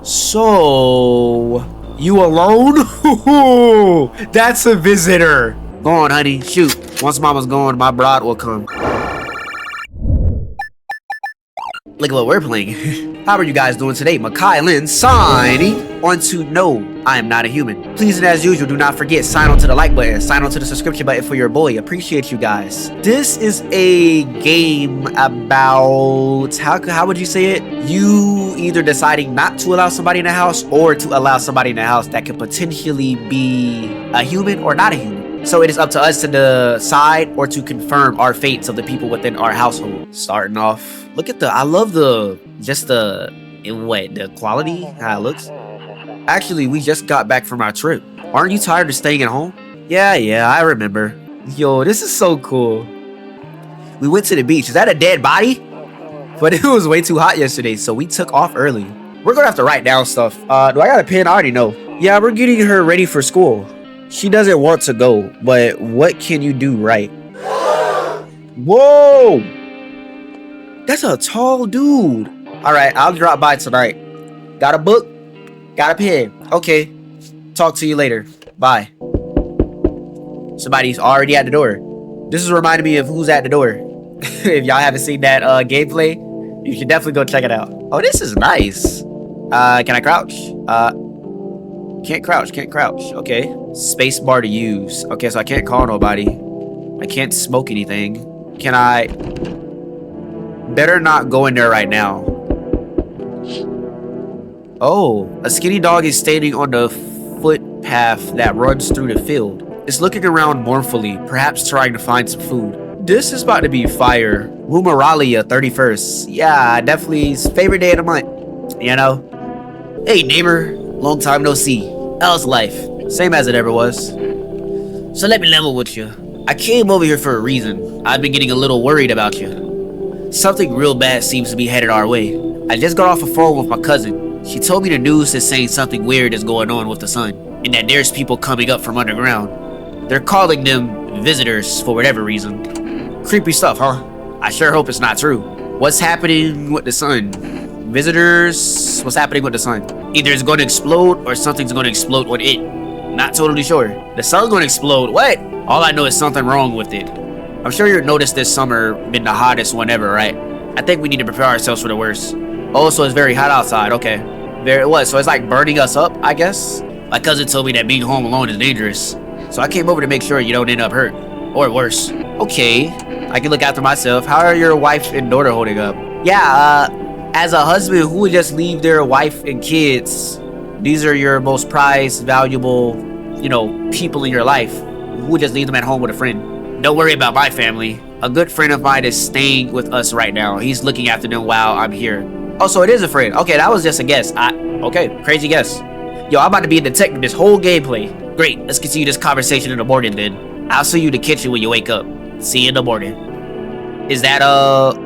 So, you alone? That's a visitor. Go on, honey. Shoot. Once mama's gone, my bride will come. Look at what we're playing. How are you guys doing today? Makhilens signing on to No, I Am Not a Human. Please, and as usual, do not forget, sign on to the like button, sign on to the subscription button for your boy. Appreciate you guys. This is a game about, how would you say it? You either deciding not to allow somebody in the house or to allow somebody in the house that could potentially be a human or not a human. So it is up to us to decide or to confirm our fates of the people within our household. Starting off, look at I love the quality, how it looks. Actually, we just got back from our trip. Aren't you tired of staying at home? Yeah, I remember. Yo, this is so cool. We went to the beach. Is that a dead body? But it was way too hot yesterday, so we took off early. We're gonna have to write down stuff. Do I got a pen? I already know. Yeah, we're getting her ready for school. She doesn't want to go, but what can you do, right? Whoa! That's a tall dude. Alright, I'll drop by tonight. Got a book? Got a pen? Okay. Talk to you later. Bye. Somebody's already at the door. This is reminding me of Who's at the Door. If y'all haven't seen that gameplay, you should definitely go check it out. Oh, this is nice. Can I crouch? Can't crouch. Okay. Space bar to use. Okay, so I can't call nobody. I can't smoke anything. Can I? Better not go in there right now. Oh, a skinny dog is standing on the footpath that runs through the field. It's looking around mournfully, perhaps trying to find some food. This is about to be fire. Wumaralia 31st. Yeah, definitely his favorite day of the month. You know? Hey, neighbor. Long time no see. How's life? Same as it ever was. So let me level with you. I came over here for a reason. I've been getting a little worried about you. Something real bad seems to be headed our way. I just got off the phone with my cousin. She told me the news is saying something weird is going on with the sun, and that there's people coming up from underground. They're calling them visitors for whatever reason. Creepy stuff, huh? I sure hope it's not true. What's happening with the sun? Visitors? What's happening with the sun? Either it's going to explode or something's going to explode on it. Not totally sure. The sun's going to explode. What? All I know is something wrong with it. I'm sure you've noticed this summer been the hottest one ever, right? I think we need to prepare ourselves for the worst. Oh, so it's very hot outside. Okay. There it was. So it's like burning us up, I guess. My cousin told me that being home alone is dangerous. So I came over to make sure you don't end up hurt. Or worse. Okay. I can look after myself. How are your wife and daughter holding up? Yeah, as a husband who would just leave their wife and kids, these are your most prized, valuable, people in your life, who would just leave them at home with a friend. Don't worry about my family. A good friend of mine is staying with us right now. He's looking after them while I'm here. Oh, so it is a friend. Okay, that was just a guess. Okay, crazy guess. Yo, I'm about to be a detective this whole gameplay. Great, let's continue this conversation in the morning then. I'll see you in the kitchen when you wake up. See you in the morning. Is that,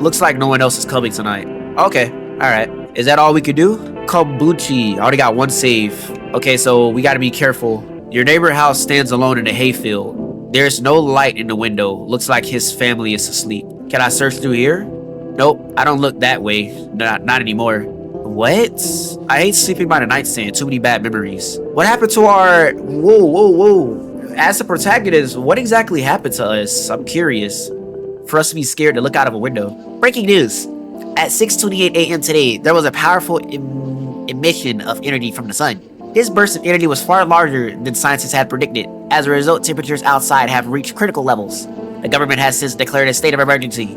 looks like no one else is coming tonight. Okay, alright. Is that all we could do? Kombuchi. I already got one save. Okay, so we gotta be careful. Your neighbor house stands alone in the hayfield. There's no light in the window. Looks like his family is asleep. Can I search through here? Nope, I don't look that way. Not anymore. What? I hate sleeping by the nightstand. Too many bad memories. What happened to our... Whoa. As the protagonist, what exactly happened to us? I'm curious. For us to be scared to look out of a window. Breaking news. At 6:28 a.m. today, there was a powerful emission of energy from the sun. This burst of energy was far larger than scientists had predicted. As a result, temperatures outside have reached critical levels. The government has since declared a state of emergency.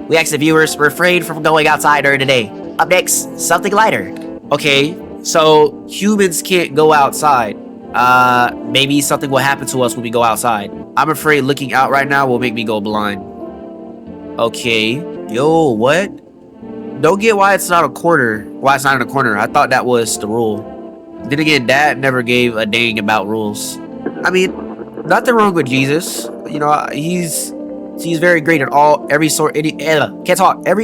We ask the viewers refrain from going outside during the day. Up next, something lighter. Okay, so humans can't go outside. Maybe something will happen to us when we go outside. I'm afraid looking out right now will make me go blind. Okay. Yo, what? Don't get why it's not a corner. Why it's not in a corner. I thought that was the rule. Then again, Dad never gave a dang about rules. I mean, nothing wrong with Jesus. He's very great at every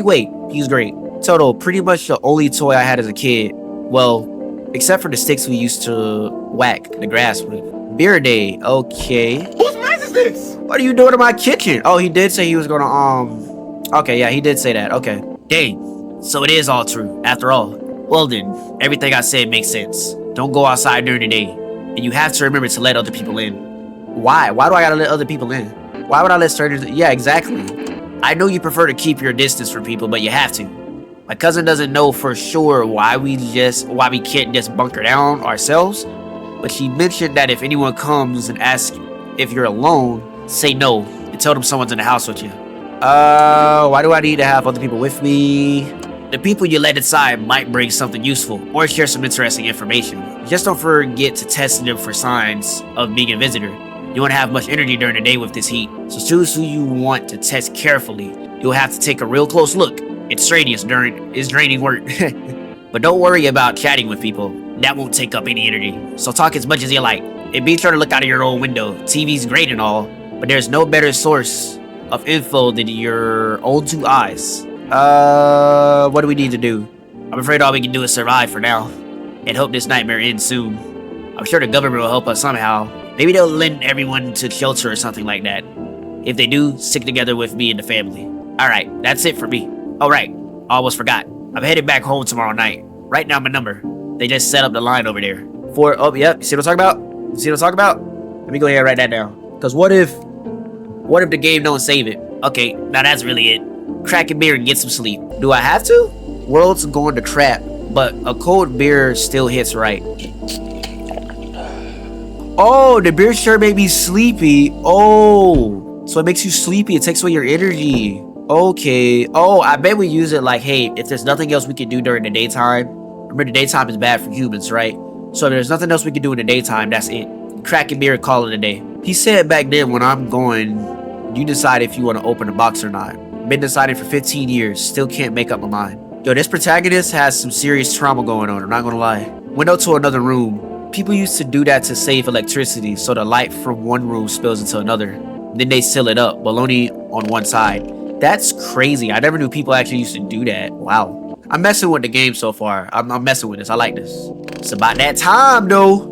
way. He's great. Total, pretty much the only toy I had as a kid. Well, except for the sticks we used to whack the grass with. Beer day. Okay. Whose mess is this? What are you doing in my kitchen? Oh, he did say he was gonna, okay, yeah, he did say that. Okay. Dang. So it is all true, after all. Well then, everything I said makes sense. Don't go outside during the day. And you have to remember to let other people in. Why? Why do I gotta let other people in? Why would I let strangers in? Yeah, exactly. I know you prefer to keep your distance from people, but you have to. My cousin doesn't know for sure why we can't just bunker down ourselves, but she mentioned that if anyone comes and asks if you're alone, say no and tell them someone's in the house with you. Why do I need to have other people with me? The people you let inside might bring something useful or share some interesting information. Just don't forget to test them for signs of being a visitor. You won't have much energy during the day with this heat, so choose who you want to test carefully. You'll have to take a real close look. It's strenuous it's draining work. But don't worry about chatting with people. That won't take up any energy. So talk as much as you like. And be sure to look out of your own window. TV's great and all, but there's no better source of info than your own two eyes. What do we need to do? I'm afraid all we can do is survive for now. And hope this nightmare ends soon. I'm sure the government will help us somehow. Maybe they'll lend everyone to shelter or something like that. If they do, stick together with me and the family. Alright, that's it for me. Oh right, almost forgot. I'm headed back home tomorrow night. Write down my number. They just set up the line over there. Oh, yep, you see what I'm talking about? You see what I'm talking about? Let me go ahead and write that down. Cause what if the game don't save it? Okay, now that's really it. Crack a beer and get some sleep. Do I have to? World's going to crap, but a cold beer still hits right. Oh, the beer sure made me sleepy. Oh, so it makes you sleepy. It takes away your energy. Okay. Oh, I bet we use it like, hey, if there's nothing else we can do during the daytime. Remember, the daytime is bad for humans, right? So if there's nothing else we can do in the daytime, that's it. Crack a beer and call it a day. He said back then, when I'm going, you decide if you want to open a box or not. Been deciding for 15 years, still can't make up my mind. Yo, this protagonist has some serious trauma going on, I'm not gonna lie. Window to another room. People used to do that to save electricity, so the light from one room spills into another. Then they seal it up, but only on one side. That's crazy. I never knew people actually used to do that. Wow. I'm messing with the game so far. I'm messing with this. I like this. It's about that time, though.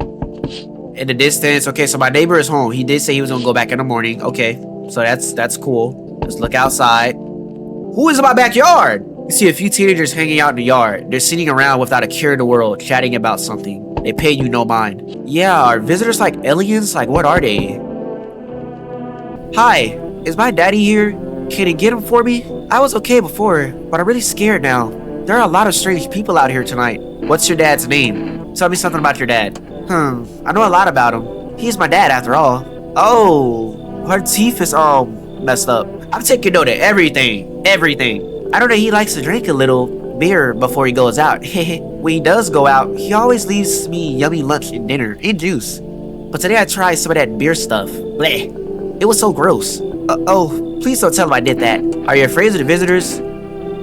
In the distance. Okay, so my neighbor is home. He did say he was gonna go back in the morning. Okay, so that's cool. Let's look outside. Who is in my backyard? You see a few teenagers hanging out in the yard. They're sitting around without a care in the world, chatting about something. They pay you no mind. Yeah, are visitors like aliens? Like, what are they? Hi, is my daddy here? Can you get him for me? I was okay before, but I'm really scared now. There are a lot of strange people out here tonight. What's your dad's name? Tell me something about your dad. I know a lot about him. He's my dad after all. Oh, her teeth is all messed up. I'm taking note of everything. I know that he likes to drink a little beer before he goes out. When he does go out, he always leaves me yummy lunch and dinner and juice. But today I tried some of that beer stuff. Bleh. It was so gross. Oh, please don't tell him I did that. Are you afraid of the visitors?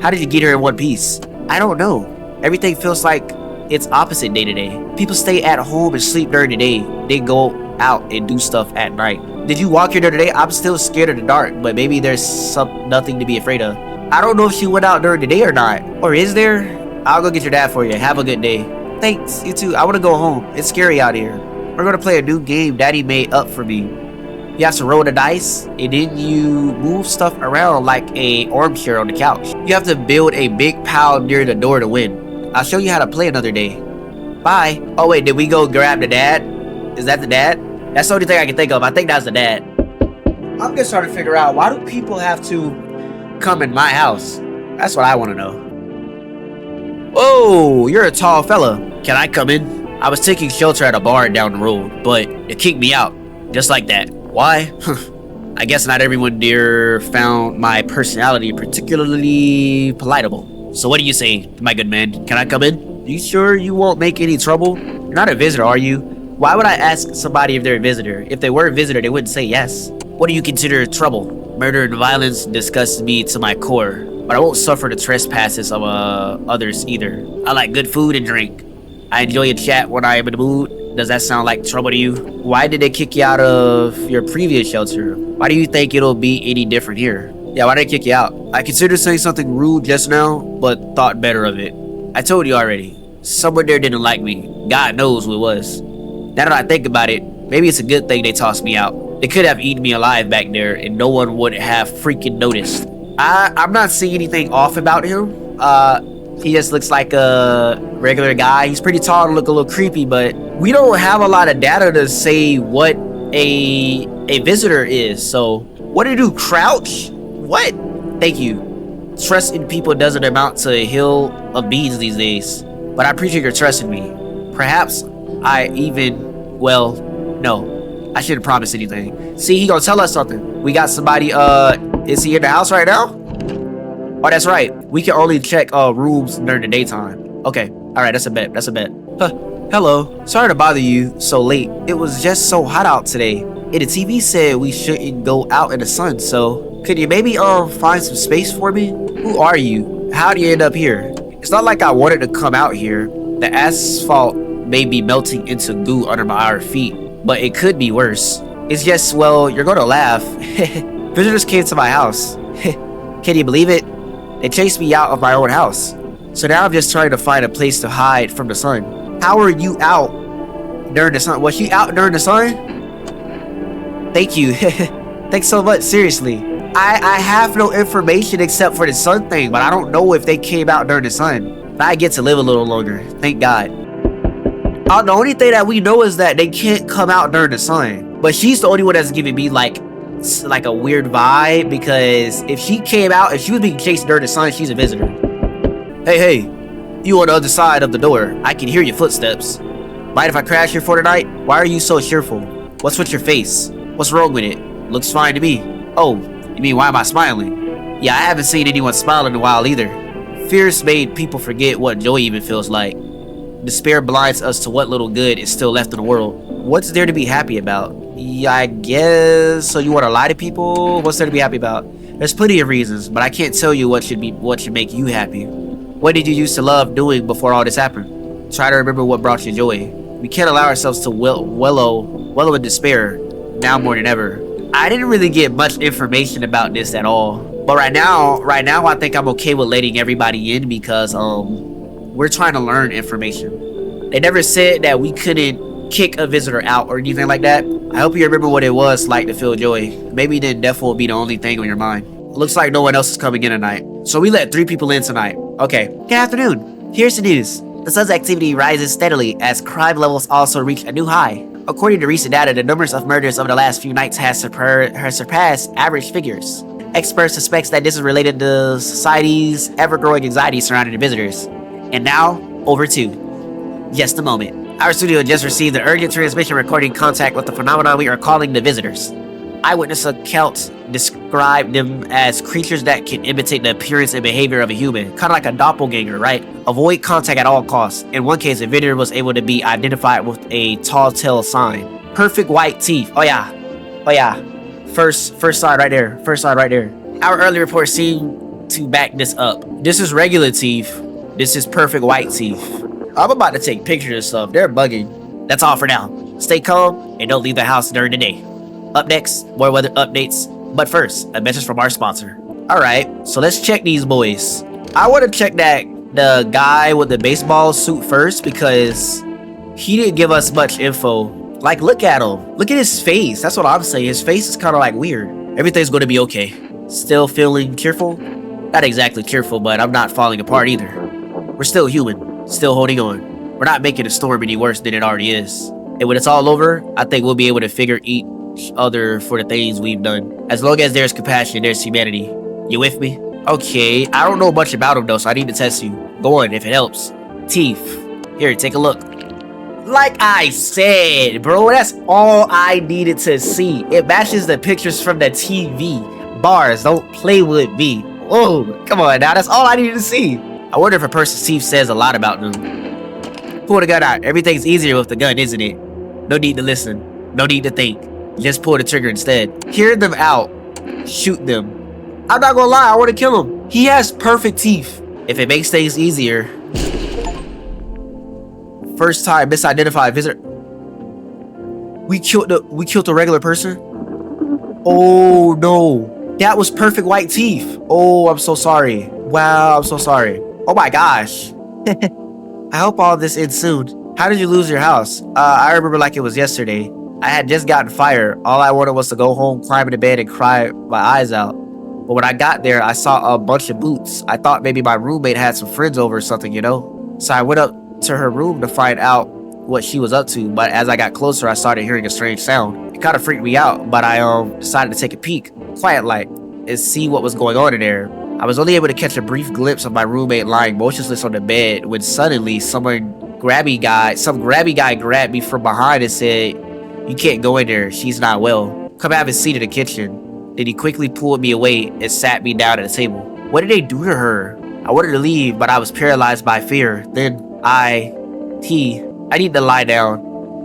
How did you get here in one piece? I don't know. Everything feels like it's opposite day to day. People stay at home and sleep during the day. They go out and do stuff at night. Did you walk here during the day? I'm still scared of the dark, but maybe there's nothing to be afraid of. I don't know if she went out during the day or not. Or is there? I'll go get your dad for you. Have a good day. Thanks, you too. I want to go home. It's scary out here. We're going to play a new game Daddy made up for me. You have to roll the dice, and then you move stuff around like a armchair on the couch. You have to build a big pile near the door to win. I'll show you how to play another day. Bye. Oh wait, did we go grab the dad? Is that the dad? That's the only thing I can think of. I think that's the dad. I'm just trying to figure out, why do people have to come in my house? That's what I want to know. Whoa, you're a tall fella. Can I come in? I was taking shelter at a bar down the road, but it kicked me out. Just like that. Why? I guess not everyone there found my personality particularly palatable. So what do you say, my good man? Can I come in? You sure you won't make any trouble? You're not a visitor, are you? Why would I ask somebody if they're a visitor? If they were a visitor, they wouldn't say yes. What do you consider trouble? Murder and violence disgusts me to my core, but I won't suffer the trespasses of others either. I like good food and drink. I enjoy a chat when I am in the mood. Does that sound like trouble to you? Why did they kick you out of your previous shelter? Why do you think it'll be any different here? Yeah, why did they kick you out? I considered saying something rude just now, but thought better of it. I told you already. Someone there didn't like me. God knows who it was. Now that I think about it, maybe it's a good thing they tossed me out. They could have eaten me alive back there, and no one would have freaking noticed. I'm not seeing anything off about him. He just looks like a regular guy. He's pretty tall and look a little creepy, but we don't have a lot of data to say what a visitor is. So what do you do? Crouch? What? Thank you. Trust in people doesn't amount to a hill of beans these days. But I appreciate your trust in me. Perhaps I even, well, no, I shouldn't promise anything. See, he gonna tell us something. We got somebody, is he in the house right now? Oh, that's right. We can only check rooms during the daytime. Okay, all right, that's a bet. Huh. Hello. Sorry to bother you so late. It was just so hot out today. And the TV said we shouldn't go out in the sun, so could you maybe find some space for me? Who are you? How do you end up here? It's not like I wanted to come out here. The asphalt may be melting into goo under our feet, but it could be worse. It's just, well, you're gonna laugh. Visitors came to my house. Can you believe it? They chased me out of my own house. So now I'm just trying to find a place to hide from the sun. How are you out during the sun? Was she out during the sun? Thank you. Thanks so much, seriously. I have no information except for the sun thing, but I don't know if they came out during the sun. I get to live a little longer, thank God. The only thing that we know is that they can't come out during the sun. But she's the only one that's giving me like a weird vibe, because if she came out, if she was being chased during the sun, she's a visitor. Hey, you on the other side of the door. I can hear your footsteps. Mind if I crash here for the night? Why are you so cheerful? What's with your face? What's wrong with it? Looks fine to me. Oh, you mean why am I smiling? Yeah, I haven't seen anyone smile in a while either. Fears made people forget what joy even feels like. Despair blinds us to what little good is still left in the world. What's there to be happy about? Yeah, I guess. So you want to lie to people? What's there to be happy about? There's plenty of reasons, but I can't tell you what should make you happy. What did you used to love doing before all this happened? Try to remember what brought you joy. We can't allow ourselves to wallow in despair now more than ever. I didn't really get much information about this at all. But right now I think I'm okay with letting everybody in, because we're trying to learn information. They never said that we couldn't kick a visitor out or anything like that. I hope you remember what it was like to feel joy. Maybe then death will be the only thing on your mind. Looks like no one else is coming in tonight. So we let 3 people in tonight. Okay. Good afternoon. Here's the news. The sun's activity rises steadily as crime levels also reach a new high. According to recent data, the numbers of murders over the last few nights has surpassed average figures. Experts suspect that this is related to society's ever-growing anxiety surrounding the visitors. And now, over to just a moment. Our studio just received an urgent transmission recording contact with the phenomenon we are calling the visitors. Eyewitness accounts describe them as creatures that can imitate the appearance and behavior of a human, kind of like a doppelganger, right? Avoid contact at all costs. In one case, a visitor was able to be identified with a tall tale sign. Perfect white teeth. Oh yeah. First sign right there. Our early reports seem to back this up. This is regular teeth. This is perfect white teeth. I'm about to take pictures of stuff. They're bugging. That's all for now. Stay calm and don't leave the house during the day. Up next, more weather updates. But first, a message from our sponsor. Alright, so let's check these boys. I want to check the guy with the baseball suit first, because he didn't give us much info. Like, look at him. Look at his face. That's what I'm saying. His face is kind of like weird. Everything's going to be okay. Still feeling cheerful? Not exactly cheerful, but I'm not falling apart either. We're still human. Still holding on. We're not making the storm any worse than it already is. And when it's all over, I think we'll be able to figure each other for the things we've done. As long as there's compassion, there's humanity. You with me? Okay, I don't know much about him though, so I need to test you. Go on, if it helps. Teeth. Here, take a look. Like I said, bro, that's all I needed to see. It matches the pictures from the TV. Bars, don't play with me. Whoa, come on now, that's all I needed to see. I wonder if a person's teeth says a lot about them. Pull the gun out. Everything's easier with the gun, isn't it? No need to listen. No need to think. Just pull the trigger instead. Hear them out. Shoot them. I'm not gonna lie, I want to kill him. He has perfect teeth. If it makes things easier. First time misidentified visitor. We killed the regular person. Oh no. That was perfect white teeth. Oh, I'm so sorry. Wow, I'm so sorry. Oh my gosh. I hope all this ends soon. How did you lose your house? I remember like it was yesterday. I had just gotten fired. All I wanted was to go home, climb into bed, and cry my eyes out. But But when I got there, I saw a bunch of boots. I thought maybe my roommate had some friends over or something, you know? So I went up to her room to find out what she was up to, but as I got closer, I started hearing a strange sound. It kind of freaked me out, but I decided to take a peek, quiet like, and see what was going on in there. I was only able to catch a brief glimpse of my roommate lying motionless on the bed when suddenly some grabby guy grabbed me from behind and said, "You can't go in there, she's not well. Come have a seat in the kitchen." Then he quickly pulled me away and sat me down at a table. What did they do to her? I wanted to leave, but I was paralyzed by fear. Then I need to lie down.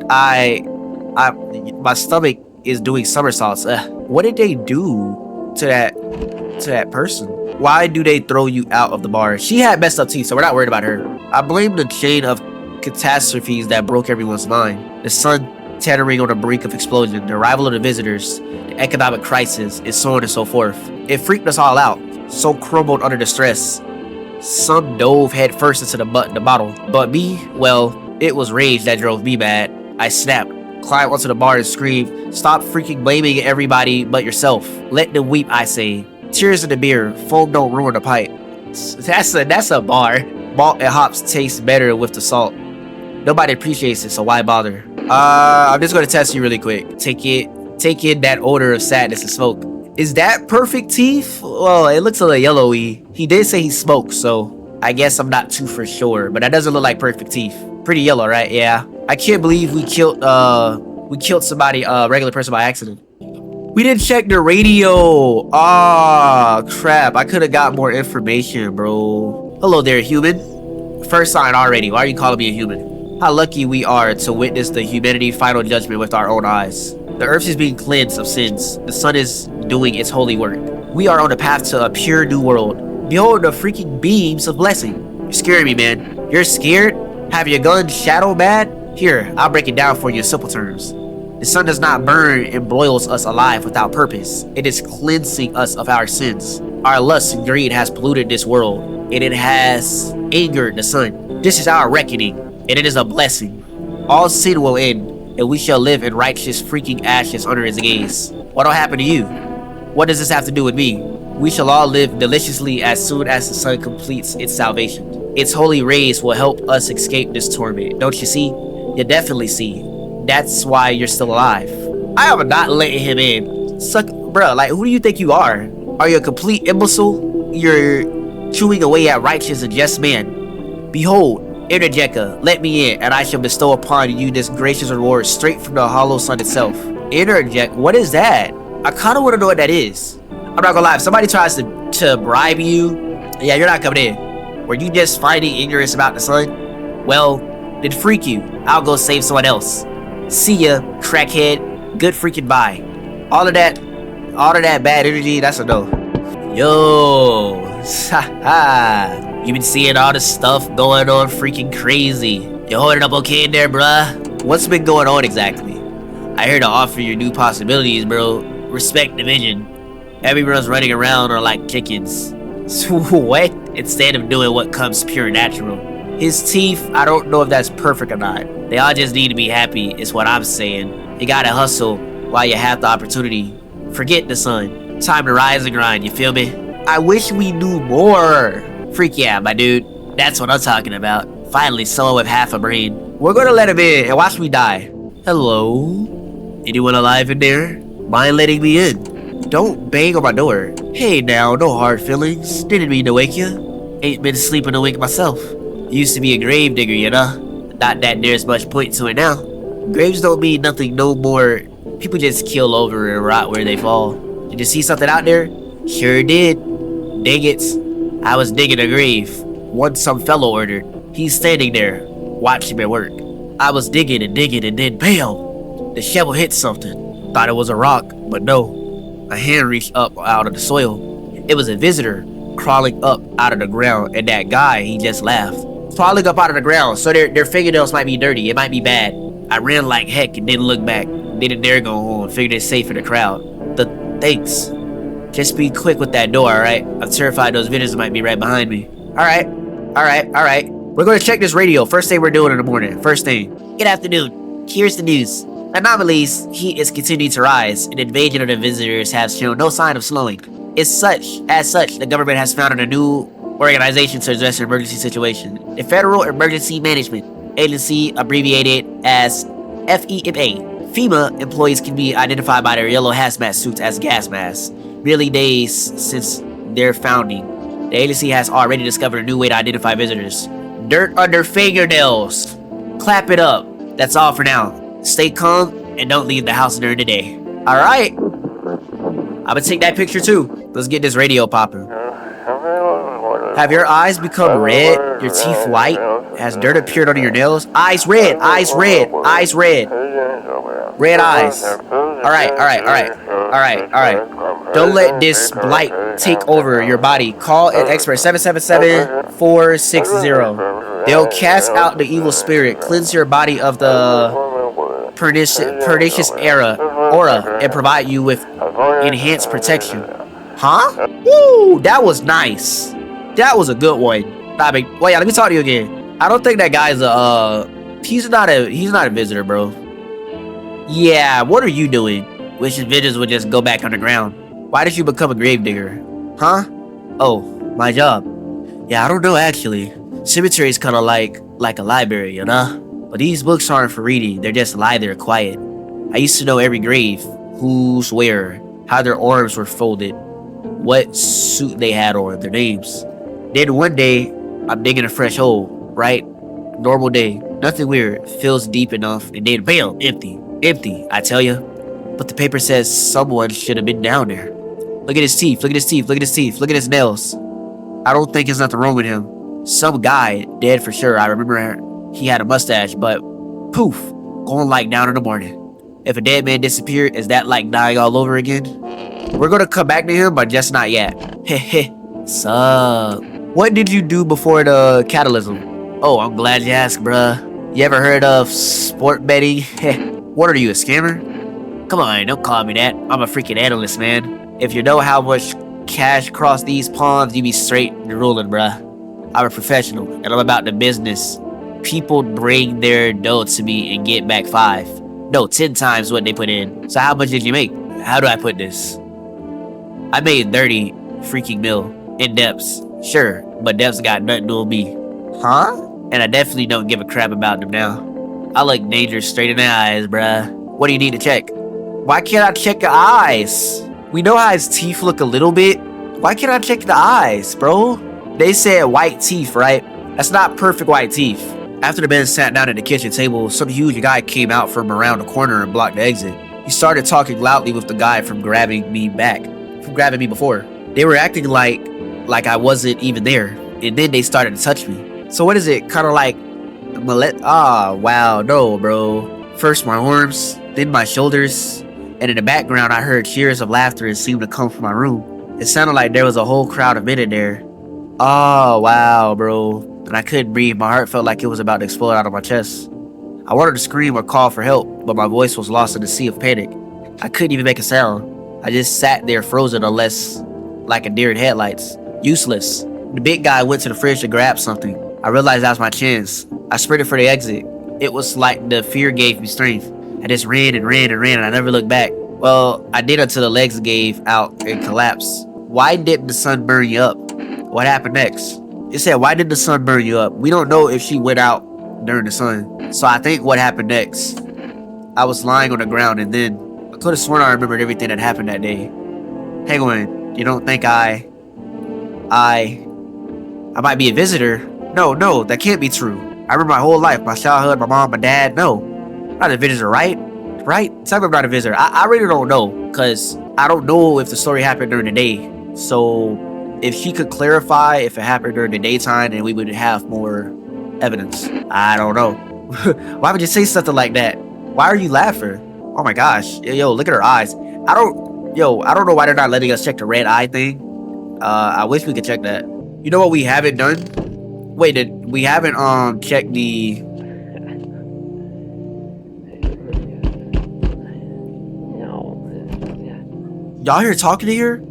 My stomach is doing somersaults. What did they do to that person? Why do they throw you out of the bar? She had messed up teeth, so we're not worried about her. I blame the chain of catastrophes that broke everyone's mind. The sun teetering on the brink of explosion, the arrival of the visitors, the economic crisis, and so on and so forth. It freaked us all out, so crumbled under the stress. Some dove head first into the bottle, but me, well, it was rage that drove me mad. I snapped, climbed onto the bar and screamed, "Stop freaking blaming everybody but yourself. Let them weep, I say. Tears in the beer, foam don't ruin the pipe." That's a bar. Malt and hops taste better with the salt. Nobody appreciates it, so why bother? I'm just gonna test you really quick. Take in that odor of sadness and smoke. Is that perfect teeth? Well, it looks a little yellowy. He did say he smoked, so I guess I'm not too for sure, but that doesn't look like perfect teeth. Pretty yellow, right? Yeah. I can't believe we killed somebody, regular person by accident. We didn't check the radio. Ah, crap. I could have got more information, bro. Hello there, human. First sign already. Why are you calling me a human? How lucky we are to witness the humanity final judgment with our own eyes. The earth is being cleansed of sins. The sun is doing its holy work. We are on the path to a pure new world. Behold the freaking beams of blessing. You're scaring me, man. You're scared? Have your gun shadow bad? Here, I'll break it down for you in simple terms. The sun does not burn and boils us alive without purpose. It is cleansing us of our sins. Our lust and greed has polluted this world, and it has angered the sun. This is our reckoning, and it is a blessing. All sin will end, and we shall live in righteous freaking ashes under his gaze. What'll happen to you? What does this have to do with me? We shall all live deliciously as soon as the sun completes its salvation. Its holy rays will help us escape this torment. Don't you see? You definitely see. That's why you're still alive. I am not letting him in. Bruh, like, who do you think you are? Are you a complete imbecile? You're chewing away at righteous and just man. Behold, Interjector, let me in, and I shall bestow upon you this gracious reward straight from the hollow sun itself. Interject? What is that? I kind of want to know what that is. I'm not gonna lie, if somebody tries to bribe you, yeah, you're not coming in. Were you just finding ignorance about the sun? Well, then freak you. I'll go save someone else. See ya, crackhead. Good freaking bye. All of that bad energy, that's a no. Yo, haha. You been seeing all this stuff going on freaking crazy. You holding up okay in there, bruh? What's been going on exactly? I here to offer you new possibilities, bro. Respect the vision. Everyone's running around are like chickens. What? Instead of doing what comes pure natural. His teeth, I don't know if that's perfect or not. They all just need to be happy, is what I'm saying. You gotta hustle while you have the opportunity. Forget the sun. Time to rise and grind, you feel me? I wish we knew more. Freak yeah, my dude. That's what I'm talking about. Finally, someone with half a brain. We're gonna let him in and watch me die. Hello? Anyone alive in there? Mind letting me in? Don't bang on my door. Hey now, no hard feelings. Didn't mean to wake you. Ain't been sleeping awake myself. Used to be a grave digger, you know? Not that there's much point to it now. Graves don't mean nothing no more. People just kill over and rot where they fall. Did you see something out there? Sure did. Dang it. I was digging a grave. One some fellow ordered. He's standing there. Watch him at work. I was digging and then bam! The shovel hit something. Thought it was a rock, but no. A hand reached up out of the soil. It was a visitor crawling up out of the ground, and that guy, he just laughed. Crawling up out of the ground, so their fingernails might be dirty. It might be bad. I ran like heck and didn't look back. Didn't dare go home. Figured it's safe in the crowd. Thanks. Just be quick with that door, alright? I'm terrified those visitors might be right behind me. Alright. We're gonna check this radio. First thing we're doing in the morning. First thing. Good afternoon. Here's the news. Anomalies, heat is continuing to rise. An invasion of the visitors has shown no sign of slowing. As such, the government has founded a new organization to address an emergency situation. The Federal Emergency Management Agency, abbreviated as FEMA. FEMA employees can be identified by their yellow hazmat suits as gas masks. Merely days since their founding, the agency has already discovered a new way to identify visitors. Dirt under fingernails. Clap it up. That's all for now. Stay calm and don't leave the house during the day. Alright. I'm gonna take that picture too. Let's get this radio popping. Have your eyes become red? Your teeth white? Has dirt appeared under your nails? Eyes red, eyes red, eyes red. Red eyes. Alright. Don't let this blight take over your body. Call an expert. 777-460. They'll cast out the evil spirit, cleanse your body of the pernicious aura, and provide you with enhanced protection. Huh? Woo! That was nice. That was a good one. Wait, let me talk to you again. I don't think that guy's he's not a visitor, bro. Yeah, what are you doing? Wish visitors would just go back underground. Why did you become a gravedigger? Huh? Oh, my job. Yeah, I don't know actually. Cemetery is kind of like a library, you know? But these books aren't for reading, they're just lie there quiet. I used to know every grave, who's where, how their arms were folded, what suit they had on, their names. Then one day, I'm digging a fresh hole, right? Normal day, nothing weird, feels deep enough, and then bam, empty, I tell you. But the paper says someone should have been down there. Look at his teeth, look at his teeth, look at his teeth, look at his nails. I don't think there's nothing wrong with him. Some guy, dead for sure, I remember he had a mustache, but poof, going like down in the morning. If a dead man disappeared, is that like dying all over again? We're gonna come back to him, but just not yet. Heh sup. What did you do before the catalysm? Oh, I'm glad you asked, bruh. You ever heard of sport betting? What are you, a scammer? Come on, don't call me that. I'm a freaking analyst, man. If you know how much cash cross these pawns, you be straight and rolling, bruh. I'm a professional, and I'm about the business. People bring their dough to me and get back 10 times what they put in. So how much did you make? How do I put this? I made 30 freaking mil in depths. Sure, but depths got nothing to do with me. Huh? And I definitely don't give a crap about them now. I look dangerous straight in the eyes, bruh. What do you need to check? Why can't I check the eyes? We know how his teeth look a little bit. Why can't I check the eyes, bro? They said white teeth, right? That's not perfect white teeth. After the men sat down at the kitchen table, some huge guy came out from around the corner and blocked the exit. He started talking loudly with the guy from grabbing me before. They were acting like I wasn't even there, and then they started to touch me. So what is it? Kind of like wow, no, bro. First my arms, then my shoulders, and in the background I heard cheers of laughter and seemed to come from my room. It sounded like there was a whole crowd of men in there. Oh, wow, bro. And I couldn't breathe. My heart felt like it was about to explode out of my chest. I wanted to scream or call for help, but my voice was lost in the sea of panic. I couldn't even make a sound. I just sat there frozen, unless like a deer in headlights. Useless. The big guy went to the fridge to grab something. I realized that was my chance. I sprinted for the exit. It was like the fear gave me strength. I just ran and I never looked back. Well, I did until the legs gave out and collapsed. Why didn't the sun burn you up? What happened next? It said, why did the sun burn you up? We don't know if she went out during the sun. So I think what happened next, I was lying on the ground, and then I could have sworn I remembered everything that happened that day. Hang on, you don't think I might be a visitor? No, that can't be true. I remember my whole life, my childhood, my mom, my dad. No, I'm not a visitor, right? Tell me I'm not a visitor. I really don't know, because I don't know if the story happened during the day. So if she could clarify if it happened during the daytime, then we would have more evidence. I don't know. Why would you say something like that? Why are you laughing? Oh my gosh. Yo, look at her eyes. I don't know why they're not letting us check the red eye thing. I wish we could check that. You know what we haven't done? Wait, we haven't checked the... Y'all here talking to her?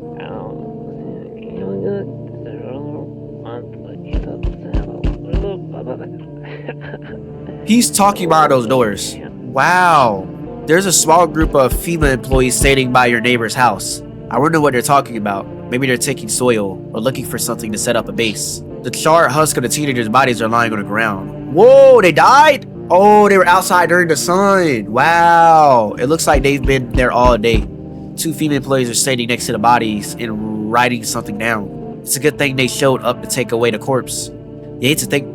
He's talking about those doors. Wow. There's a small group of FEMA employees standing by your neighbor's house. I wonder what they're talking about. Maybe they're taking soil or looking for something to set up a base. The charred husk of the teenagers' bodies are lying on the ground. Whoa, they died? Oh, they were outside during the sun. Wow. It looks like they've been there all day. 2 female employees are standing next to the bodies and writing something down. It's a good thing they showed up to take away the corpse. You hate to think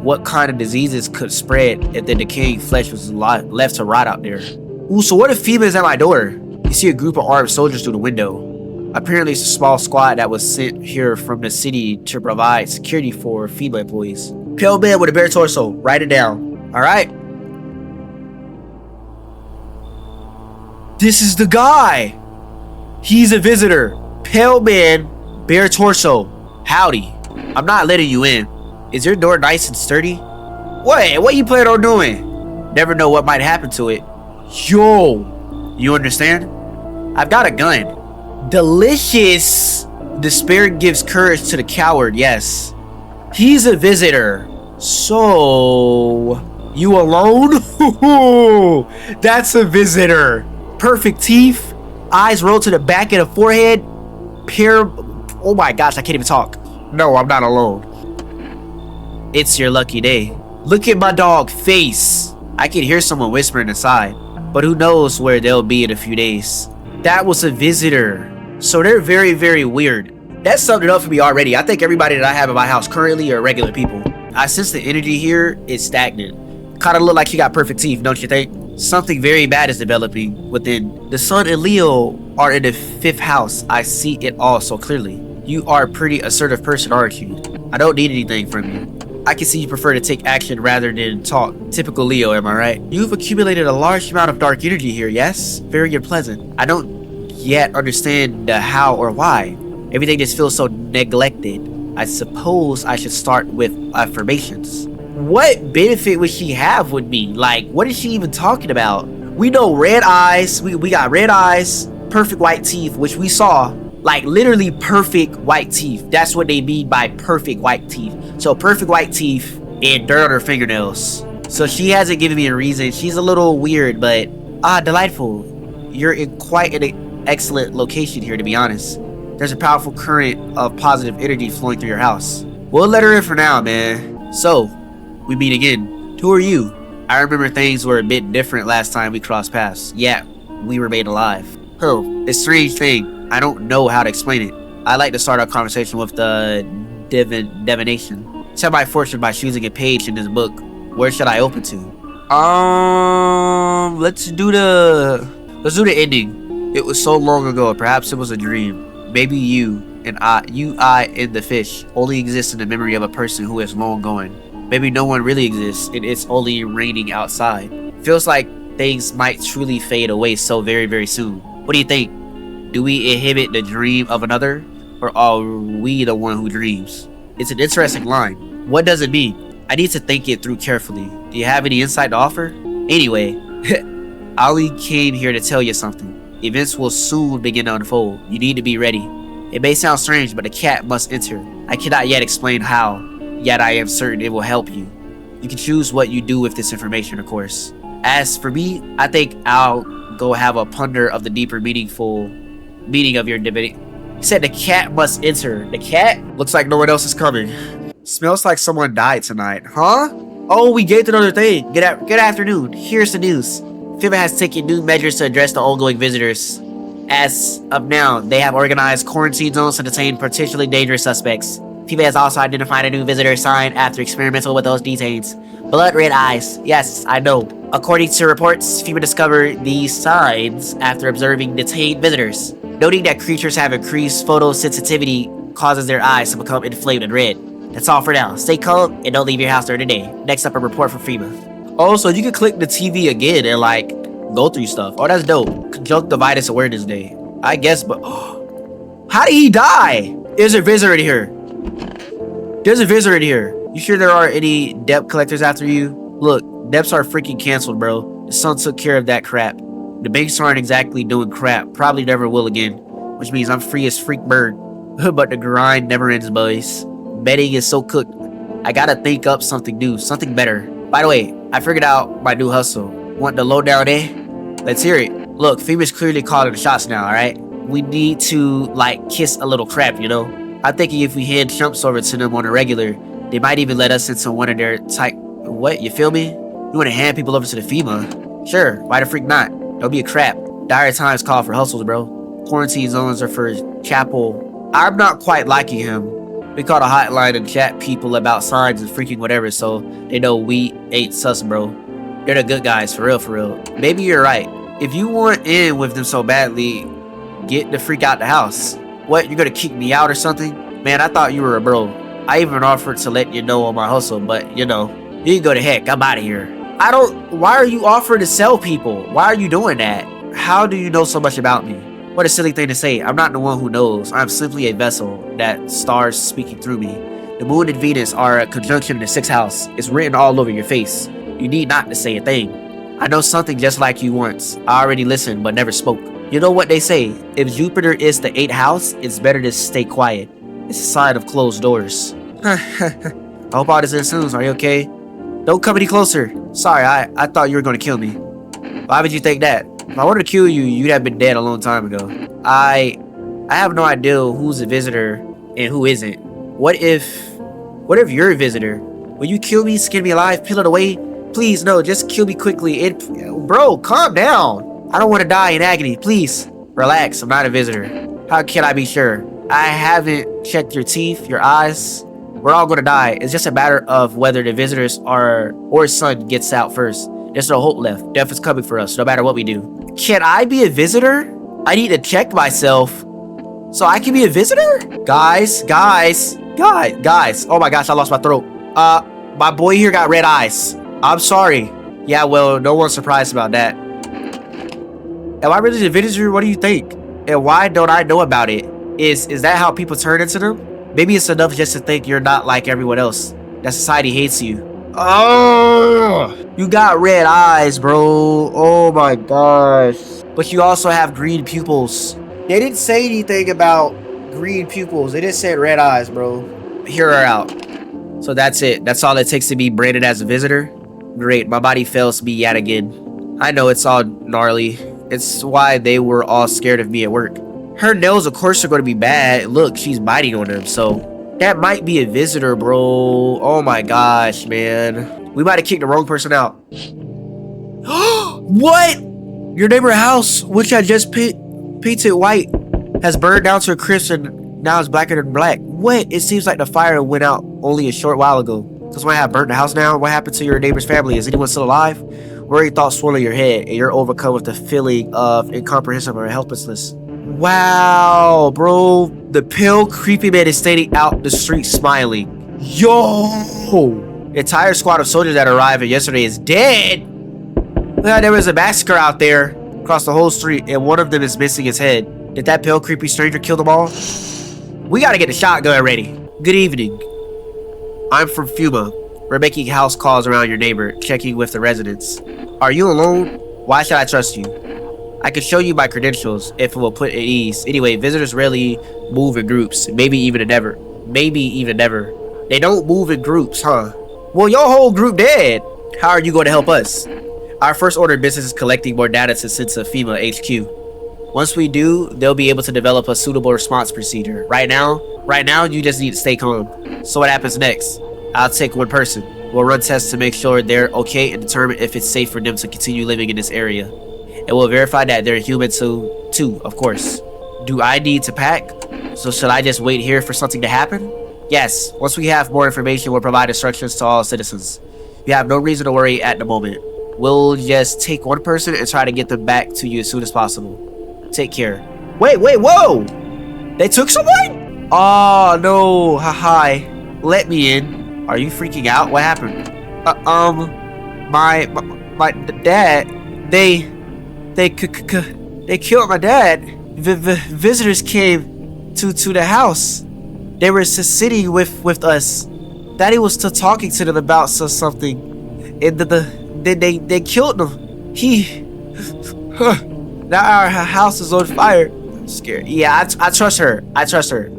what kind of diseases could spread if the decaying flesh was left to rot out there. Ooh, so what if FEMA is at my door? You see a group of armed soldiers through the window. Apparently it's a small squad that was sent here from the city to provide security for FEMA employees. Pale man with a bare torso. Write it down. Alright. This is the guy. He's a visitor. Pale man, bare torso. Howdy. I'm not letting you in. Is your door nice and sturdy? Wait, what you plan on doing? Never know what might happen to it. Yo, you understand? I've got a gun. Delicious. Despair gives courage to the coward, yes. He's a visitor. So, you alone? That's a visitor. Perfect teeth. Eyes rolled to the back of the forehead. Oh my gosh, I can't even talk. No, I'm not alone. It's your lucky day. Look at my dog face. I can hear someone whispering inside, but who knows where they'll be in a few days. That was a visitor. So they're very, very weird. That summed it up for me already. I think everybody that I have in my house currently are regular people. I sense the energy here is stagnant. Kind of look like you got perfect teeth, don't you think? Something very bad is developing within. The sun and Leo are in the 5th house. I see it all so clearly. You are a pretty assertive person, aren't you? I don't need anything from you. I can see you prefer to take action rather than talk. Typical Leo, am I right? You've accumulated a large amount of dark energy here, yes? Very unpleasant. I don't yet understand the how or why. Everything just feels so neglected. I suppose I should start with affirmations. What benefit would she have with me? Like, what is she even talking about? We know red eyes. We got red eyes, perfect white teeth, which we saw. Like, literally perfect white teeth. That's what they mean by perfect white teeth. So perfect white teeth and dirt on her fingernails. So she hasn't given me a reason. She's a little weird, but delightful. You're in quite an excellent location here, to be honest. There's a powerful current of positive energy flowing through your house. We'll let her in for now, man. So, we meet again. Who are you? I remember things were a bit different last time we crossed paths. Yeah, we were made alive. It's a strange thing. I don't know how to explain it. I like to start our conversation with the divination. Tell my fortune by choosing a page in this book. Where should I open to? Let's do the ending. It was so long ago. Perhaps it was a dream. Maybe you and I and the fish only exist in the memory of a person who is long gone. Maybe no one really exists and it's only raining outside. Feels like things might truly fade away so very, very soon. What do you think? Do we inhibit the dream of another, or are we the one who dreams? It's an interesting line. What does it mean? I need to think it through carefully. Do you have any insight to offer? Anyway, I only came here to tell you something. Events will soon begin to unfold. You need to be ready. It may sound strange, but the cat must enter. I cannot yet explain how, yet I am certain it will help you. You can choose what you do with this information, of course. As for me, I think I'll go have a ponder of the deeper meaning of your divinity. He said the cat must enter. The cat? Looks like no one else is coming. Smells like someone died tonight. Huh? Oh, we gained another thing. Good afternoon. Here's the news. FEMA has taken new measures to address the ongoing visitors. As of now, they have organized quarantine zones to detain potentially dangerous suspects. FEMA has also identified a new visitor sign after experimental with those detains. Blood red eyes. Yes, I know. According to reports, FEMA discovered these signs after observing detained visitors. Noting that creatures have increased photosensitivity causes their eyes to become inflamed and red. That's all for now. Stay calm and don't leave your house during the day. Next up, a report from FEMA. Oh, so you can click the TV again and like go through stuff. Oh, that's dope. Conjunctivitis Awareness Day. I guess, but how did he die? There's a visitor in here. There's a visitor in here. You sure there aren't any debt collectors after you? Look, debts are freaking canceled, bro. The sun took care of that crap. The banks aren't exactly doing crap. Probably never will again. Which means I'm free as freak bird. But the grind never ends, boys. Betting is so cooked. I gotta think up something new, something better. By the way, I figured out my new hustle. Want the lowdown, eh? Let's hear it. Look, FEMA's clearly calling the shots now, alright? we need to, like, kiss a little crap, you know? I'm thinking if we hand chumps over to them on a regular, they might even let us into one of their type. What? You feel me? You want to hand people over to the FEMA? Sure, why the freak not? Don't be a crap. Dire times call for hustles, bro. Quarantine zones are for chapel. I'm not quite liking him. We call a hotline and chat people about signs and freaking whatever, so they know we ain't sus, bro. They're the good guys, for real, for real. Maybe you're right. If you want in with them so badly, get the freak out the house. What, you're gonna kick me out or something? Man, I thought you were a bro. I even offered to let you know on my hustle, but you know, you can go to heck, I'm out of here. Why are you offering to sell people? Why are you doing that? How do you know so much about me? What a silly thing to say. I'm not the one who knows. I'm simply a vessel that stars speaking through me. The moon and Venus are a conjunction in the 6th house. It's written all over your face. You need not to say a thing. I know something just like you once. I already listened but never spoke. You know what they say? If Jupiter is the 8th house, it's better to stay quiet. It's a sign of closed doors. I hope all this ends soon. Are you okay? Don't come any closer. Sorry, I thought you were gonna kill me. Why would you think that? If I wanted to kill you, you'd have been dead a long time ago. I have no idea who's a visitor and who isn't. What if you're a visitor? Will you kill me, skin me alive, peel it away? Please, no, just kill me quickly. Bro, calm down. I don't want to die in agony. Please, relax. I'm not a visitor. How can I be sure? I haven't checked your teeth, your eyes. We're all gonna die. It's just a matter of whether the visitors or sun gets out first. There's no hope left. Death is coming for us, no matter what we do. Can I be a visitor? I need to check myself. So I can be a visitor? Guys. Oh my gosh, I lost my throat. My boy here got red eyes. I'm sorry. Yeah, well, no one's surprised about that. Am I really a visitor? What do you think? And why don't I know about it? Is that how people turn into them? Maybe it's enough just to think you're not like everyone else. That society hates you. Oh, you got red eyes, bro. Oh my gosh. But you also have green pupils. They didn't say anything about green pupils. They just said red eyes, bro. Here are out. So that's it. That's all it takes to be branded as a visitor. Great. My body fails me yet again. I know it's all gnarly. It's why they were all scared of me at work. Her nails, of course, are going to be bad. Look, she's biting on them, so that might be a visitor, bro. Oh my gosh, man. We might have kicked the wrong person out. What? Your neighbor's house, which I just painted white, has burned down to a crisp and now it's blacker than black. What? It seems like the fire went out only a short while ago. Because when I have burnt the house down, what happened to your neighbor's family? Is anyone still alive? Worried thoughts swirl in your head, and you're overcome with the feeling of incomprehensible helplessness. Wow, bro. The pale, creepy man is standing out the street smiling. Yo! The entire squad of soldiers that arrived yesterday is dead. Well, there was a massacre out there across the whole street, and one of them is missing his head. Did that pale, creepy stranger kill them all? We gotta get the shotgun ready. Good evening. I'm from FEMA. We're making house calls around your neighbor, checking with the residents. Are you alone? Why should I trust you? I can show you my credentials if it will put at ease. Anyway, visitors rarely move in groups. Maybe even never. They don't move in groups, huh? Well, your whole group dead. How are you going to help us? Our first order of business is collecting more data to send to FEMA HQ. Once we do, they'll be able to develop a suitable response procedure. Right now, you just need to stay calm. So what happens next? I'll take one person. We'll run tests to make sure they're okay and determine if it's safe for them to continue living in this area. And we'll verify that they're human too, of course. Do I need to pack? So should I just wait here for something to happen? Yes, once we have more information, we'll provide instructions to all citizens. You have no reason to worry at the moment. We'll just take one person and try to get them back to you as soon as possible. Take care. Wait, whoa! They took someone? Oh, no, hi. Let me in. Are you freaking out? What happened? My dad, they killed my dad. Visitors came to the house. They were sitting with us. Daddy was still talking to them about something, and then they killed them. Now our house is on fire. I'm scared. Yeah, I trust her. I trust her.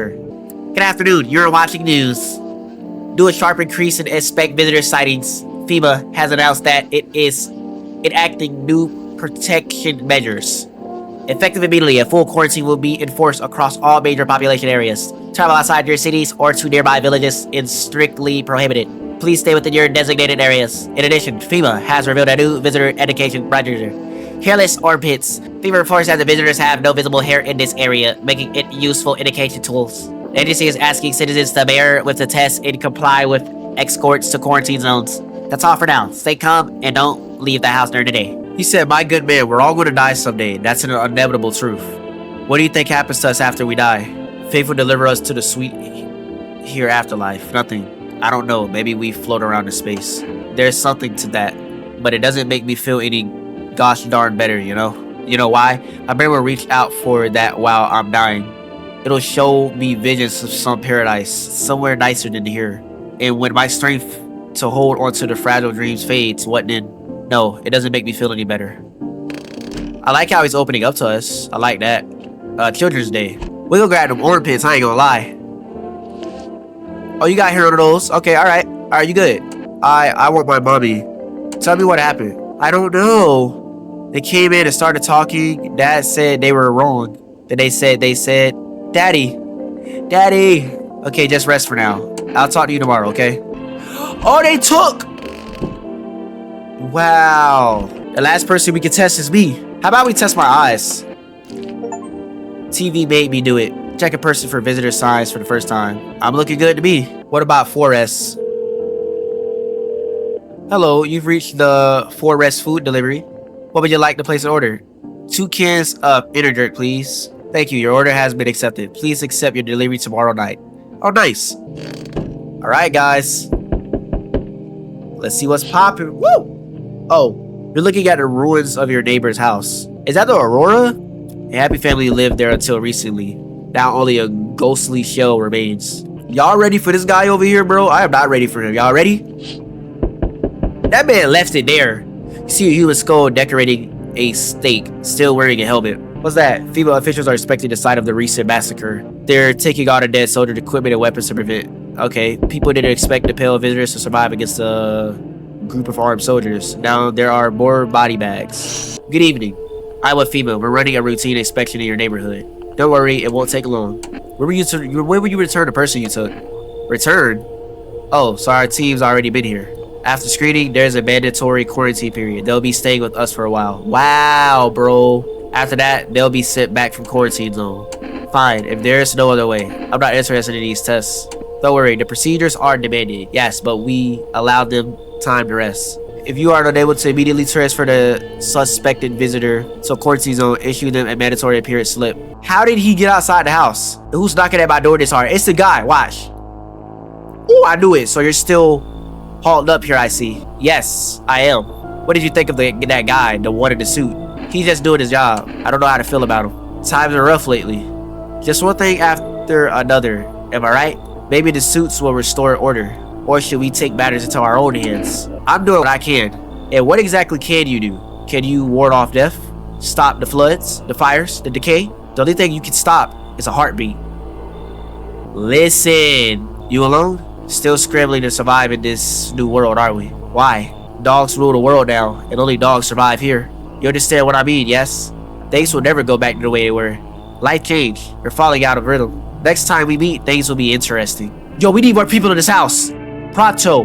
Good afternoon. You're watching news. Do a sharp increase in expect visitor sightings. FEMA has announced that it is enacting new protection measures. Effective immediately, a full quarantine will be enforced across all major population areas. Travel outside your cities or to nearby villages is strictly prohibited. Please stay within your designated areas. In addition, FEMA has revealed a new visitor education procedure. Hairless armpits. FEMA reports that the visitors have no visible hair in this area, making it useful education tools. The agency is asking citizens to bear with the test and comply with escorts to quarantine zones. That's all for now. Stay calm and don't leave the house during the day. He said, my good man, we're all going to die someday. That's an inevitable truth. What do you think happens to us after we die? Faith will deliver us to the sweet hereafterlife. Nothing. I don't know. Maybe we float around in space. There's something to that. But it doesn't make me feel any gosh darn better, you know? You know why? I better reach out for that while I'm dying. It'll show me visions of some paradise, somewhere nicer than here. And when my strength to hold onto the fragile dreams fades, what then? No, it doesn't make me feel any better. I like how he's opening up to us. I like that. Children's Day. We gonna grab them armpits, I ain't gonna lie. Oh, you got hair on those? Okay, alright. Alright, you good. I want my mommy. Tell me what happened. I don't know. They came in and started talking. Dad said they were wrong. Then they said, Daddy. Daddy. Okay, just rest for now. I'll talk to you tomorrow, okay? Oh, they took! Wow. The last person we can test is me. How about we test my eyes? TV made me do it. Check a person for visitor signs for the first time. I'm looking good to me. What about 4S? Hello, you've reached the 4S food delivery. What would you like to place an order? 2 cans of Energurt, please. Thank you, your order has been accepted. Please accept your delivery tomorrow night. Oh, nice. Alright, guys. Let's see what's popping. Woo! Oh, you're looking at the ruins of your neighbor's house. Is that the Aurora? A happy family lived there until recently. Now only a ghostly shell remains. Y'all ready for this guy over here, bro? I am not ready for him. Y'all ready? That man left it there. You see a human skull decorating a stake, still wearing a helmet. What's that? FEMA officials are expecting the site of the recent massacre. They're taking all the dead soldiers' equipment and weapons to prevent. Okay, people didn't expect the pale visitors to survive against a group of armed soldiers. Now there are more body bags. Good evening. I'm with FEMA. We're running a routine inspection in your neighborhood. Don't worry, it won't take long. Where will you return the person you took? Return? Oh, so our team's already been here. After screening, there's a mandatory quarantine period. They'll be staying with us for a while. Wow, bro. After that, they'll be sent back from quarantine zone. Fine, if there's no other way. I'm not interested in these tests. Don't worry, the procedures are demanded. Yes, but we allowed them time to rest. If you are unable to immediately transfer the suspected visitor to a quarantine zone, issue them a mandatory appearance slip. How did he get outside the house? Who's knocking at my door this hard? It's the guy, watch. Oh, I knew it. So you're still hauled up here, I see. Yes, I am. What did you think of that guy, the one in the suit? He's just doing his job. I don't know how to feel about him. Times are rough lately. Just one thing after another. Am I right? Maybe the suits will restore order. Or should we take matters into our own hands? I'm doing what I can. And what exactly can you do? Can you ward off death? Stop the floods, the fires, the decay? The only thing you can stop is a heartbeat. Listen, you alone? Still scrambling to survive in this new world, are we? Why? Dogs rule the world now, and only dogs survive here. You understand what I mean, yes? Things will never go back to the way they were. Life changed. You're falling out of rhythm. Next time we meet, things will be interesting. Yo, we need more people in this house. Pronto.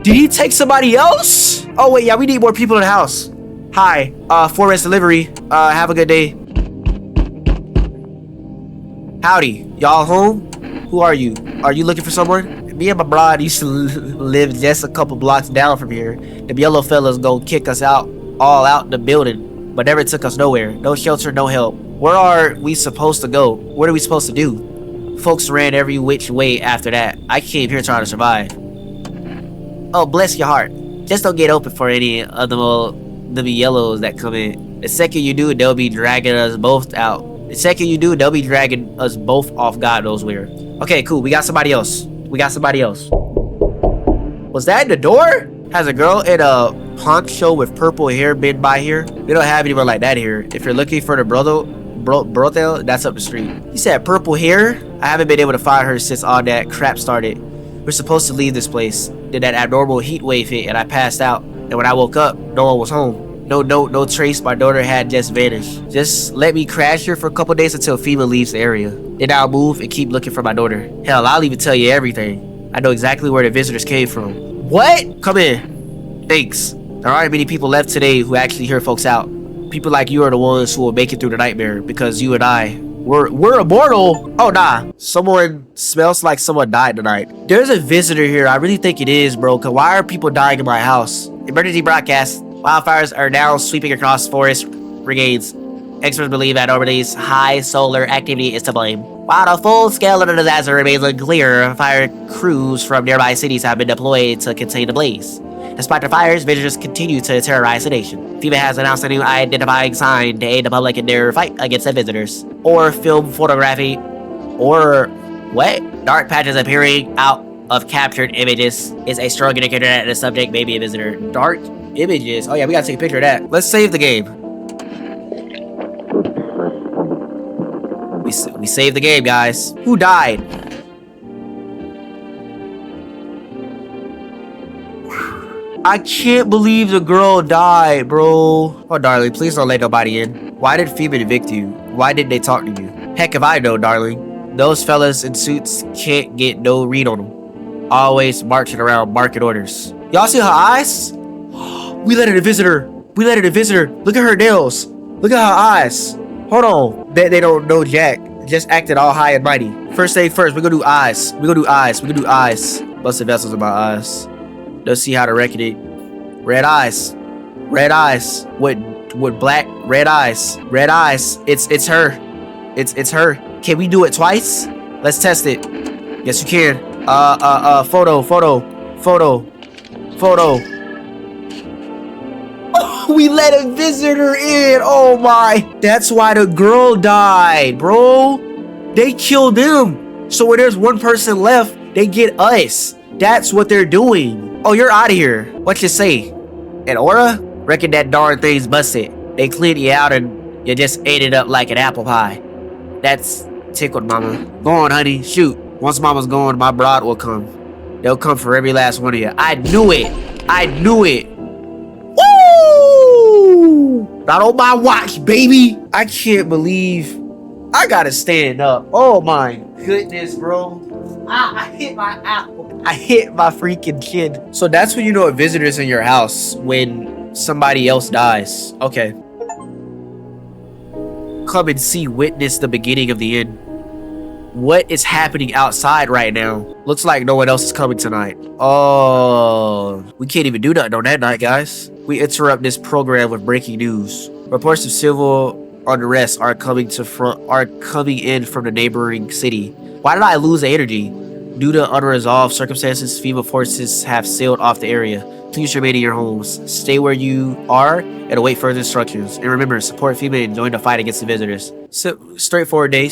Did he take somebody else? Oh wait, yeah, we need more people in the house. Hi, 4S delivery. Have a good day. Howdy, y'all home? Who are you? Are you looking for someone? Me and my bride used to live just a couple blocks down from here. The yellow fellas gonna kick us out, all out the building, but never took us nowhere. No shelter, no help. Where are we supposed to go? What are we supposed to do? Folks ran every which way after that. I came here trying to survive. Oh, bless your heart. Just don't get open for any of the yellows that come in. The second you do, they'll be dragging us both out. The second you do, they'll be dragging us both off God knows where. Okay, cool. We got somebody else. Was that in the door? Has a girl in a poncho with purple hair been by here? We don't have anyone like that here. If you're looking for the brothel, that's up the street. He said purple hair? I haven't been able to find her since all that crap started. We're supposed to leave this place. Then that abnormal heat wave hit and I passed out. And when I woke up, no one was home. No trace. My daughter had just vanished. Just let me crash here for a couple days until FEMA leaves the area. Then I'll move and keep looking for my daughter. Hell, I'll even tell you everything. I know exactly where the visitors came from. What? Come in. Thanks. There aren't many people left today who actually hear folks out. People like you are the ones who will make it through the nightmare because you and I, we're immortal. Oh, nah. Someone smells like someone died tonight. There's a visitor here. I really think it is, bro. Cause why are people dying in my house? Emergency broadcast. Wildfires are now sweeping across forest brigades. Experts believe that overly's high solar activity is to blame. While the full scale of the disaster remains unclear, fire crews from nearby cities have been deployed to contain the blaze. Despite the fires, visitors continue to terrorize the nation. FEMA has announced a new identifying sign to aid the public in their fight against the visitors. Or film photography. Or what? Dark patches appearing out of captured images is a strong indicator that the subject may be a visitor. Dark images. Oh yeah, we gotta take a picture of that. Let's save the game. We saved the game, guys. Who died? I can't believe the girl died, bro. Oh, darling, please don't let nobody in. Why did FEMA evict you? Why didn't they talk to you? Heck if I know, darling. Those fellas in suits can't get no read on them. Always marching around market orders. Y'all see her eyes? We let in a visitor. We let in a visitor. Look at her nails. Look at her eyes. Hold on. They don't know Jack. Just acted all high and mighty. First thing first, we're gonna do eyes. We're gonna do eyes. We're gonna do eyes. Busted vessels about eyes. Let's see how to reckon it. Red eyes. Red eyes. What black? Red eyes. Red eyes. It's her. It's her. Can we do it twice? Let's test it. Yes, you can. Photo. Oh, we let a visitor in. Oh my. That's why the girl died, bro. They killed them. So when there's one person left, they get us. That's what they're doing. Oh, you're out of here. What you say? An aura? Reckon that darn thing's busted. They cleaned you out and you just ate it up like an apple pie. That's tickled, mama. Go on, honey. Shoot. Once mama's gone, my broad will come. They'll come for every last one of you. I knew it. I knew it. Woo! Not on my watch, baby. I can't believe I gotta stand up. Oh my goodness, bro. I hit my apple. I hit my freaking chin. So that's when you know a visitor's in your house, when somebody else dies. Okay. Come and see, witness the beginning of the end. What is happening outside right now? Looks like no one else is coming tonight. Oh, we can't even do nothing on that night, guys. We interrupt this program with breaking news. Reports of civil unrest are coming in from the neighboring city. Why did I lose the energy? Due to unresolved circumstances, FEMA forces have sailed off the area. Please remain in your homes. Stay where you are and await further instructions. And remember, support FEMA and join the fight against the visitors. So, straightforward day.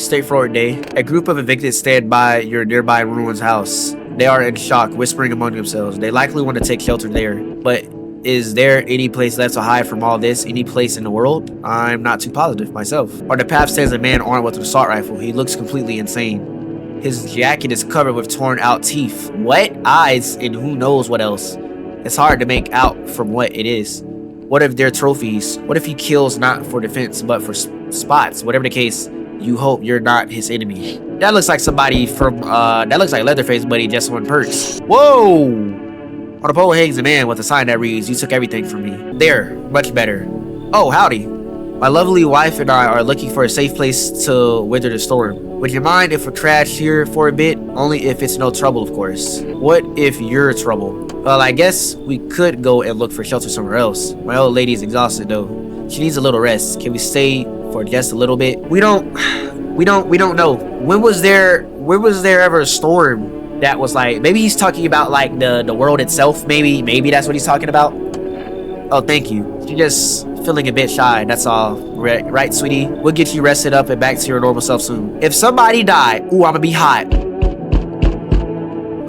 A group of evicted stand by your nearby ruined house. They are in shock, whispering among themselves. They likely want to take shelter there. But is there any place left to hide from all this? Any place in the world? I'm not too positive myself. On the path stands a man armed with an assault rifle. He looks completely insane. His jacket is covered with torn out teeth. What? Eyes and who knows what else. It's hard to make out from what it is. What if they're trophies? What if he kills not for defense but for spots? Whatever the case, you hope you're not his enemy. That looks like somebody from, that looks like Leatherface, but he just won perks. Whoa! On the pole hangs a man with a sign that reads, "You took everything from me." There, much better. Oh, howdy. My lovely wife and I are looking for a safe place to weather the storm. Would you mind if we crash here for a bit? Only if it's no trouble, of course. What if you're trouble? Well, I guess we could go and look for shelter somewhere else. My old lady's exhausted though. She needs a little rest. Can we stay for just a little bit? We don't know. When was there ever a storm that was like, maybe he's talking about like the world itself, maybe that's what he's talking about. Oh, thank you. She's just feeling a bit shy, that's all. Right, sweetie? We'll get you rested up and back to your normal self soon. If somebody died, ooh, I'ma be hot.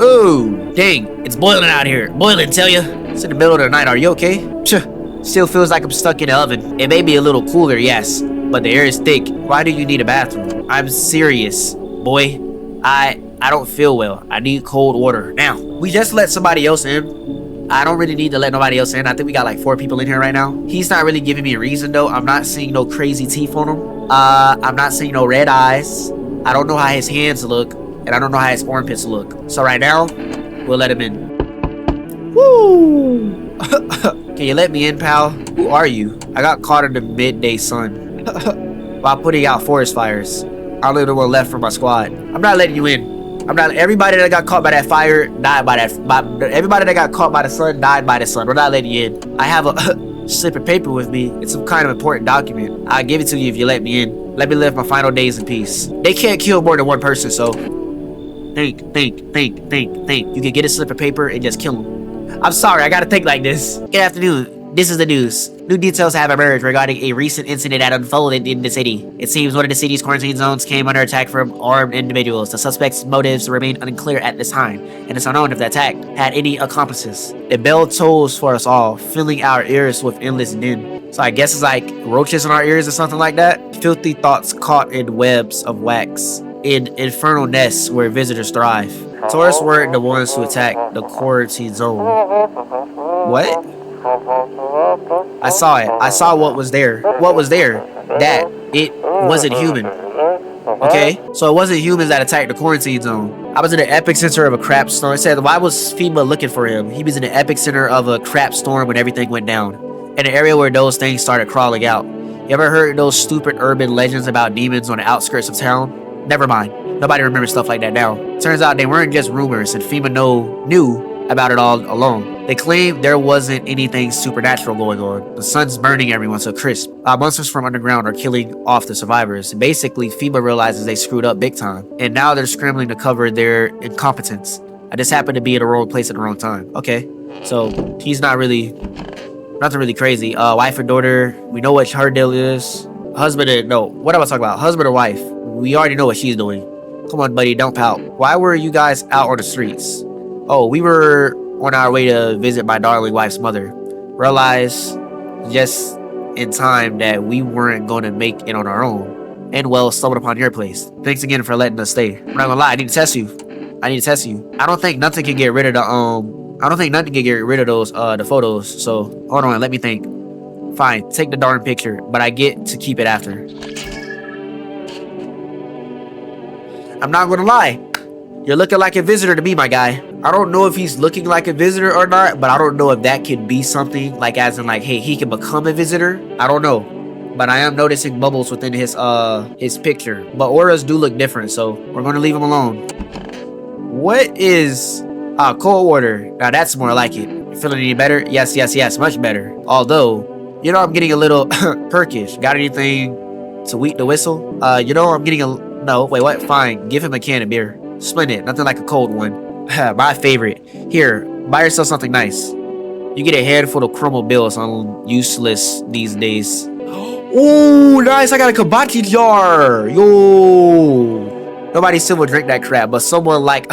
Ooh, dang, it's boiling out here. Boiling, tell ya. It's in the middle of the night, are you okay? Still feels like I'm stuck in the oven. It may be a little cooler, yes, but the air is thick. Why do you need a bathroom? I'm serious, boy. I don't feel well. I need cold water now. We just let somebody else in. I don't really need to let nobody else in. I think we got like 4 people in here right now. He's not really giving me a reason though. I'm not seeing no crazy teeth on him. I'm not seeing no red eyes. I don't know how his hands look, and I don't know how his armpits look. So right now, we'll let him in. Woo! Can you let me in, pal? Who are you? I got caught in the midday sun while putting out forest fires. I'm the only one left from my squad. I'm not letting you in. I'm not. Everybody that got caught by that fire died by that. Everybody that got caught by the sun died by the sun. We're not letting you in. I have a slip of paper with me. It's some kind of important document. I'll give it to you if you let me in. Let me live my final days in peace. They can't kill more than one person, so think. You can get a slip of paper and just kill them. I'm sorry, I gotta think like this. Good afternoon. This is the news. New details have emerged regarding a recent incident that unfolded in the city. It seems one of the city's quarantine zones came under attack from armed individuals. The suspect's motives remain unclear at this time, and it's unknown if the attack had any accomplices. The bell tolls for us all, filling our ears with endless din. So I guess it's like roaches in our ears or something like that. Filthy thoughts caught in webs of wax, in infernal nests where visitors thrive. Tourists weren't the ones who attacked the quarantine zone. What? I saw it. I saw what was there. What was there? That it wasn't human. Okay? So it wasn't humans that attacked the quarantine zone. I was in the epicenter of a crap storm. It said, why was FEMA looking for him? He was in the epicenter of a crap storm when everything went down. In the area where those things started crawling out. You ever heard those stupid urban legends about demons on the outskirts of town? Never mind. Nobody remembers stuff like that now. Turns out they weren't just rumors, and FEMA knew about it all along. They claimed there wasn't anything supernatural going on. The sun's burning everyone to a crisp. Monsters from underground are killing off the survivors. Basically, FEMA realizes they screwed up big time, and now they're scrambling to cover their incompetence. I just happened to be in the wrong place at the wrong time. Okay, so he's not really, nothing really crazy. Wife and daughter, we know what her deal is. Husband and, no, what am I talking about? Husband or wife? We already know what she's doing. Come on, buddy, don't pout. Why were you guys out on the streets? Oh, we were on our way to visit my darling wife's mother. Realized just in time that we weren't going to make it on our own. And well, stumbled upon your place. Thanks again for letting us stay. I'm not gonna lie, I need to test you. I don't think nothing can get rid of the those the photos. So hold on, let me think. Fine, take the darn picture, but I get to keep it after. I'm not gonna lie. You're looking like a visitor to me, my guy. I don't know if he's looking like a visitor or not, but I don't know if that could be something, like as in like, hey, he can become a visitor. I don't know. But I am noticing bubbles within his picture. But auras do look different, so we're gonna leave him alone. What is cold water? Now that's more like it. You feeling any better? Yes, much better. Although, you know, I'm getting a little perkish. Got anything to wheat the whistle? You know, I'm getting no, wait, what? Fine, give him a can of beer. Splendid, nothing like a cold one. My favorite. Here, buy yourself something nice. You get a handful of crumble bills on useless these days. Oh, nice, I got a kabachi jar. Yo. Nobody still will drink that crap, but someone like,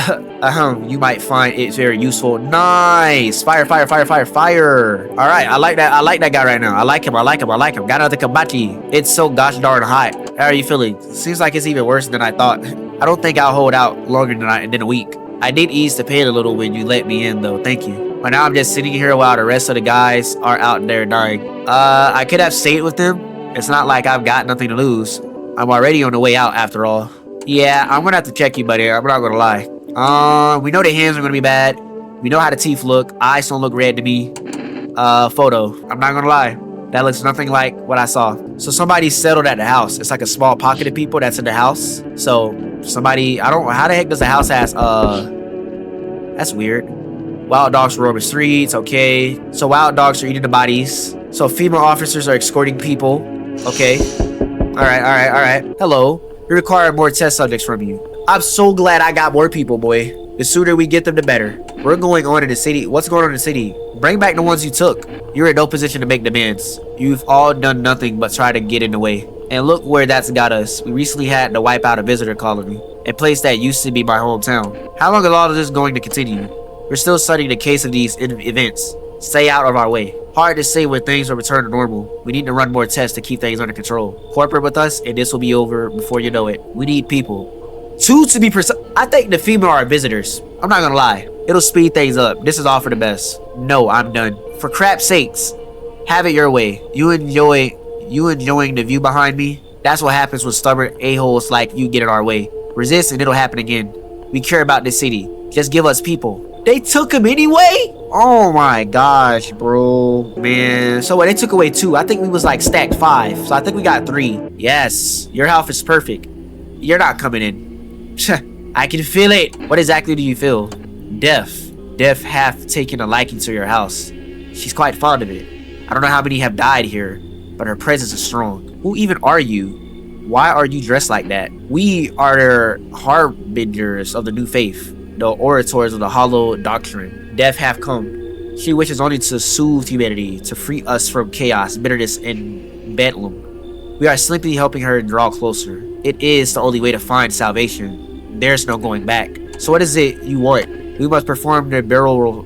you might find it very useful. Nice. Fire. All right, I like that guy right now. I like him. Got another kabachi. It's so gosh darn hot. How are you feeling? Seems like it's even worse than I thought. I don't think I'll hold out longer than a week. I did ease the pain a little when you let me in though, thank you. But now I'm just sitting here while the rest of the guys are out there dying. I could have stayed with them. It's not like I've got nothing to lose. I'm already on the way out after all. Yeah, I'm gonna have to check you, buddy. I'm not gonna lie. We know the hands are gonna be bad. We know how the teeth look. Eyes don't look red to me. Photo. I'm not gonna lie. That looks nothing like what I saw. So somebody settled at the house. It's like a small pocket of people that's in the house. So somebody, I don't know, how the heck does the house has, that's weird. Wild dogs roam the streets, okay. So wild dogs are eating the bodies. So female officers are escorting people, okay. All right. Hello. We require more test subjects from you. I'm so glad I got more people, boy. The sooner we get them, the better. We're going on in the city. What's going on in the city? Bring back the ones you took. You're in no position to make demands. You've all done nothing but try to get in the way. And look where that's got us. We recently had to wipe out a visitor colony, a place that used to be my hometown. How long is all of this going to continue? We're still studying the case of these events. Stay out of our way. Hard to say when things will return to normal. We need to run more tests to keep things under control. Cooperate with us, and this will be over before you know it. We need people. 2 to be precise. I think the female are visitors. I'm not gonna lie. It'll speed things up. This is all for the best. No, I'm done. For crap's sakes, have it your way. You enjoying the view behind me? That's what happens when stubborn a-holes like you get in our way. Resist and it'll happen again. We care about this city. Just give us people. They took him anyway? Oh my gosh, bro. Man. So what, they took away 2. I think we was like stacked 5. So I think we got 3. Yes. Your health is perfect. You're not coming in. I can feel it. What exactly do you feel? Death. Death hath taken a liking to your house. She's quite fond of it. I don't know how many have died here, but her presence is strong. Who even are you? Why are you dressed like that? We are the harbingers of the new faith, the orators of the hollow doctrine. Death hath come. She wishes only to soothe humanity, to free us from chaos, bitterness, and bedlam. We are simply helping her draw closer. It is the only way to find salvation. There's no going back. So what is it you want? We must perform the burial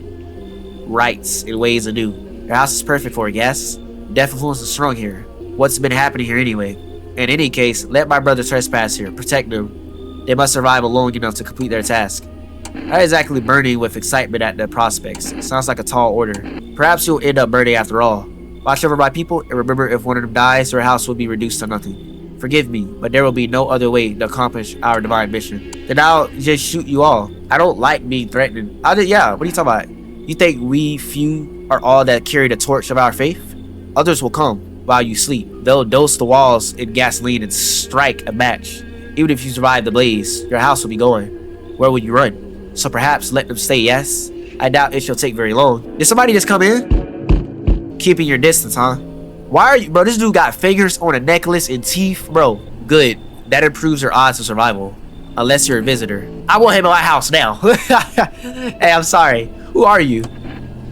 rites in ways anew. Your house is perfect for it, yes? Death influence is strong here. What's been happening here anyway? In any case, let my brother trespass here. Protect them. They must survive long enough to complete their task. Not exactly burning with excitement at the prospects. It sounds like a tall order. Perhaps you'll end up burning after all. Watch over my people, and remember, if one of them dies, their house will be reduced to nothing. Forgive me, but there will be no other way to accomplish our divine mission. Then I'll just shoot you all. I don't like being threatened. Yeah, what are you talking about? You think we few are all that carry the torch of our faith? Others will come while you sleep. They'll dose the walls in gasoline and strike a match. Even if you survive the blaze, your house will be going. Where will you run? So perhaps let them stay, yes? I doubt it shall take very long. Did somebody just come in? Keeping your distance, huh? Why are you, bro? This dude got fingers on a necklace and teeth, bro. Good. That improves your odds of survival. Unless you're a visitor. I want him in my house now. Hey, I'm sorry. Who are you?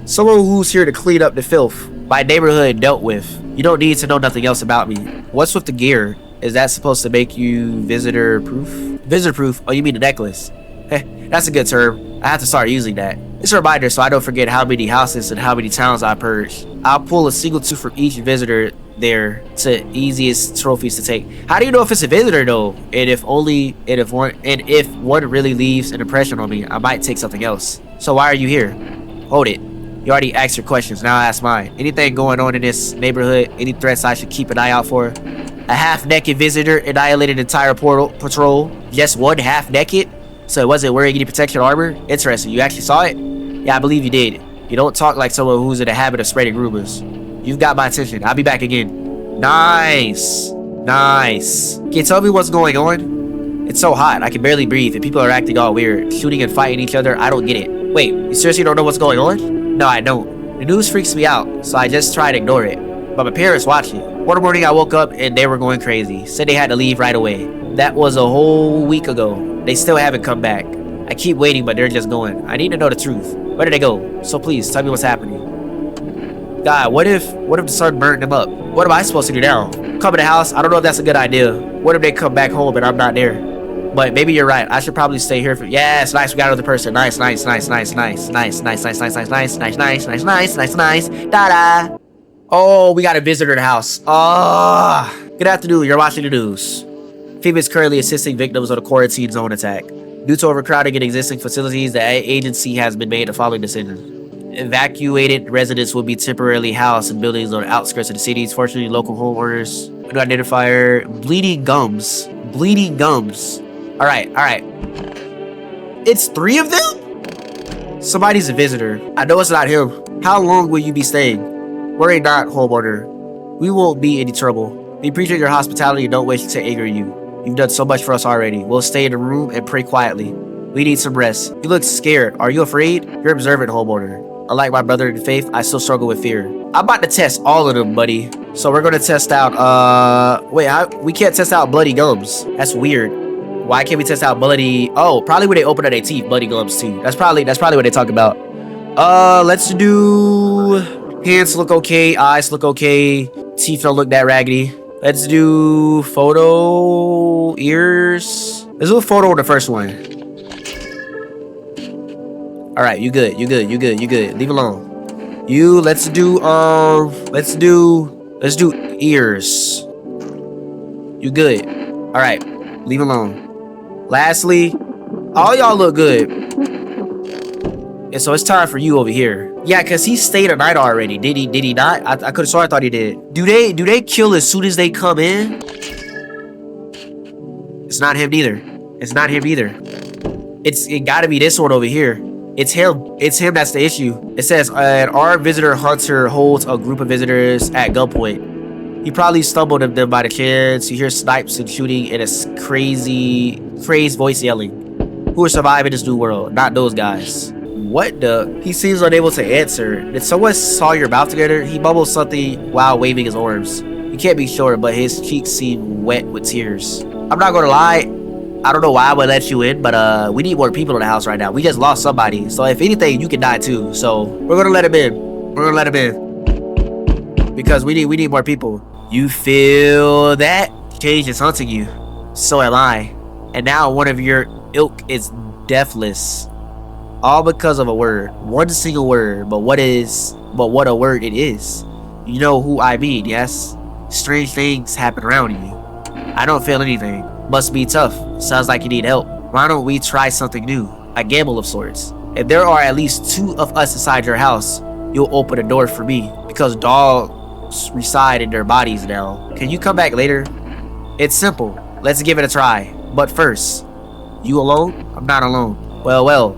Someone who's here to clean up the filth my neighborhood dealt with. You don't need to know nothing else about me. What's with the gear? Is that supposed to make you visitor proof? Visitor proof? Oh, you mean the necklace? That's a good term. I have to start using that. It's a reminder so I don't forget how many houses and how many towns I purged. I'll pull a single tooth from each visitor there to easiest trophies to take. How do you know if it's a visitor though? And if one really leaves an impression on me, I might take something else. So why are you here? Hold it. You already asked your questions, now I ask mine. Anything going on in this neighborhood? Any threats I should keep an eye out for? A half-naked visitor annihilated an entire patrol. Just one half-naked? So it wasn't wearing any protection armor? Interesting, you actually saw it? Yeah, I believe you did. You don't talk like someone who's in the habit of spreading rumors. You've got my attention. I'll be back again. Nice. Nice. Can you tell me what's going on? It's so hot, I can barely breathe, and people are acting all weird. Shooting and fighting each other, I don't get it. Wait, you seriously don't know what's going on? No, I don't. The news freaks me out, so I just try to ignore it. But my parents watch it. One morning I woke up and they were going crazy. Said they had to leave right away. That was a whole week ago. They still haven't come back. I keep waiting, but they're just going. I need to know the truth. Where did they go? So please, tell me what's happening. God, what if the sun burned them up? What am I supposed to do now? Come in the house? I don't know if that's a good idea. What if they come back home and I'm not there? But maybe you're right. I should probably stay here for. Yes, nice. We got another person. Nice. Da-da. Oh, we got a visitor in the house. Oh, good afternoon. You're watching the news. FEMA is currently assisting victims of the quarantine zone attack. Due to overcrowding in existing facilities, the agency has been made the following decision. Evacuated residents will be temporarily housed in buildings on the outskirts of the cities. Fortunately, local homeowners with identifier bleeding gums. Bleeding gums. All right. It's 3 of them? Somebody's a visitor. I know it's not him. How long will you be staying? Worry not, homeowner. We won't be any trouble. We appreciate your hospitality and don't wish to anger you. You've done so much for us already. We'll stay in the room and pray quietly. We need some rest. You look scared. Are you afraid? You're observant, homeowner. Unlike my brother in faith, I still struggle with fear. I'm about to test all of them, buddy. So we're gonna test out, we can't test out bloody gums. That's weird. Why can't we test out bloody? Oh, probably when they open up their teeth, bloody gums too. That's probably what they talk about. Let's do hands look okay, eyes look okay, teeth don't look that raggedy. Let's do photo, ears. Let's do a photo on the first one. All right, you good. Leave alone. Let's do ears. You good. All right, leave alone. Lastly, all y'all look good. And so it's time for you over here. Yeah, cause he stayed a night already. Did he not? I could have sworn I thought he did. Do they kill as soon as they come in? It's not him either. It's not him either. It gotta be this one over here. It's him. It's him that's the issue. It says an armed visitor hunter holds a group of visitors at gunpoint. He probably stumbled them by the chance. You hear snipes and shooting and a crazed voice yelling. Who are surviving in this new world? Not those guys. What the? He seems unable to answer. Did someone saw your mouth together? He mumbles something while waving his arms. You can't be sure, but his cheeks seem wet with tears. I'm not gonna lie. I don't know why I would let you in, but we need more people in the house right now. We just lost somebody. So if anything, you can die too. So we're gonna let him in. We're gonna let him in. Because we need more people. You feel that? Change is hunting you. So am I. And now one of your ilk is deathless. All because of a word. One single word. But what a word it is. You know who I mean, yes? Strange things happen around you. I don't feel anything. Must be tough. Sounds like you need help. Why don't we try something new? A gamble of sorts. If there are at least 2 of us inside your house, you'll open a door for me. Because dogs reside in their bodies now. Can you come back later? It's simple. Let's give it a try. But first, you alone? I'm not alone. Well.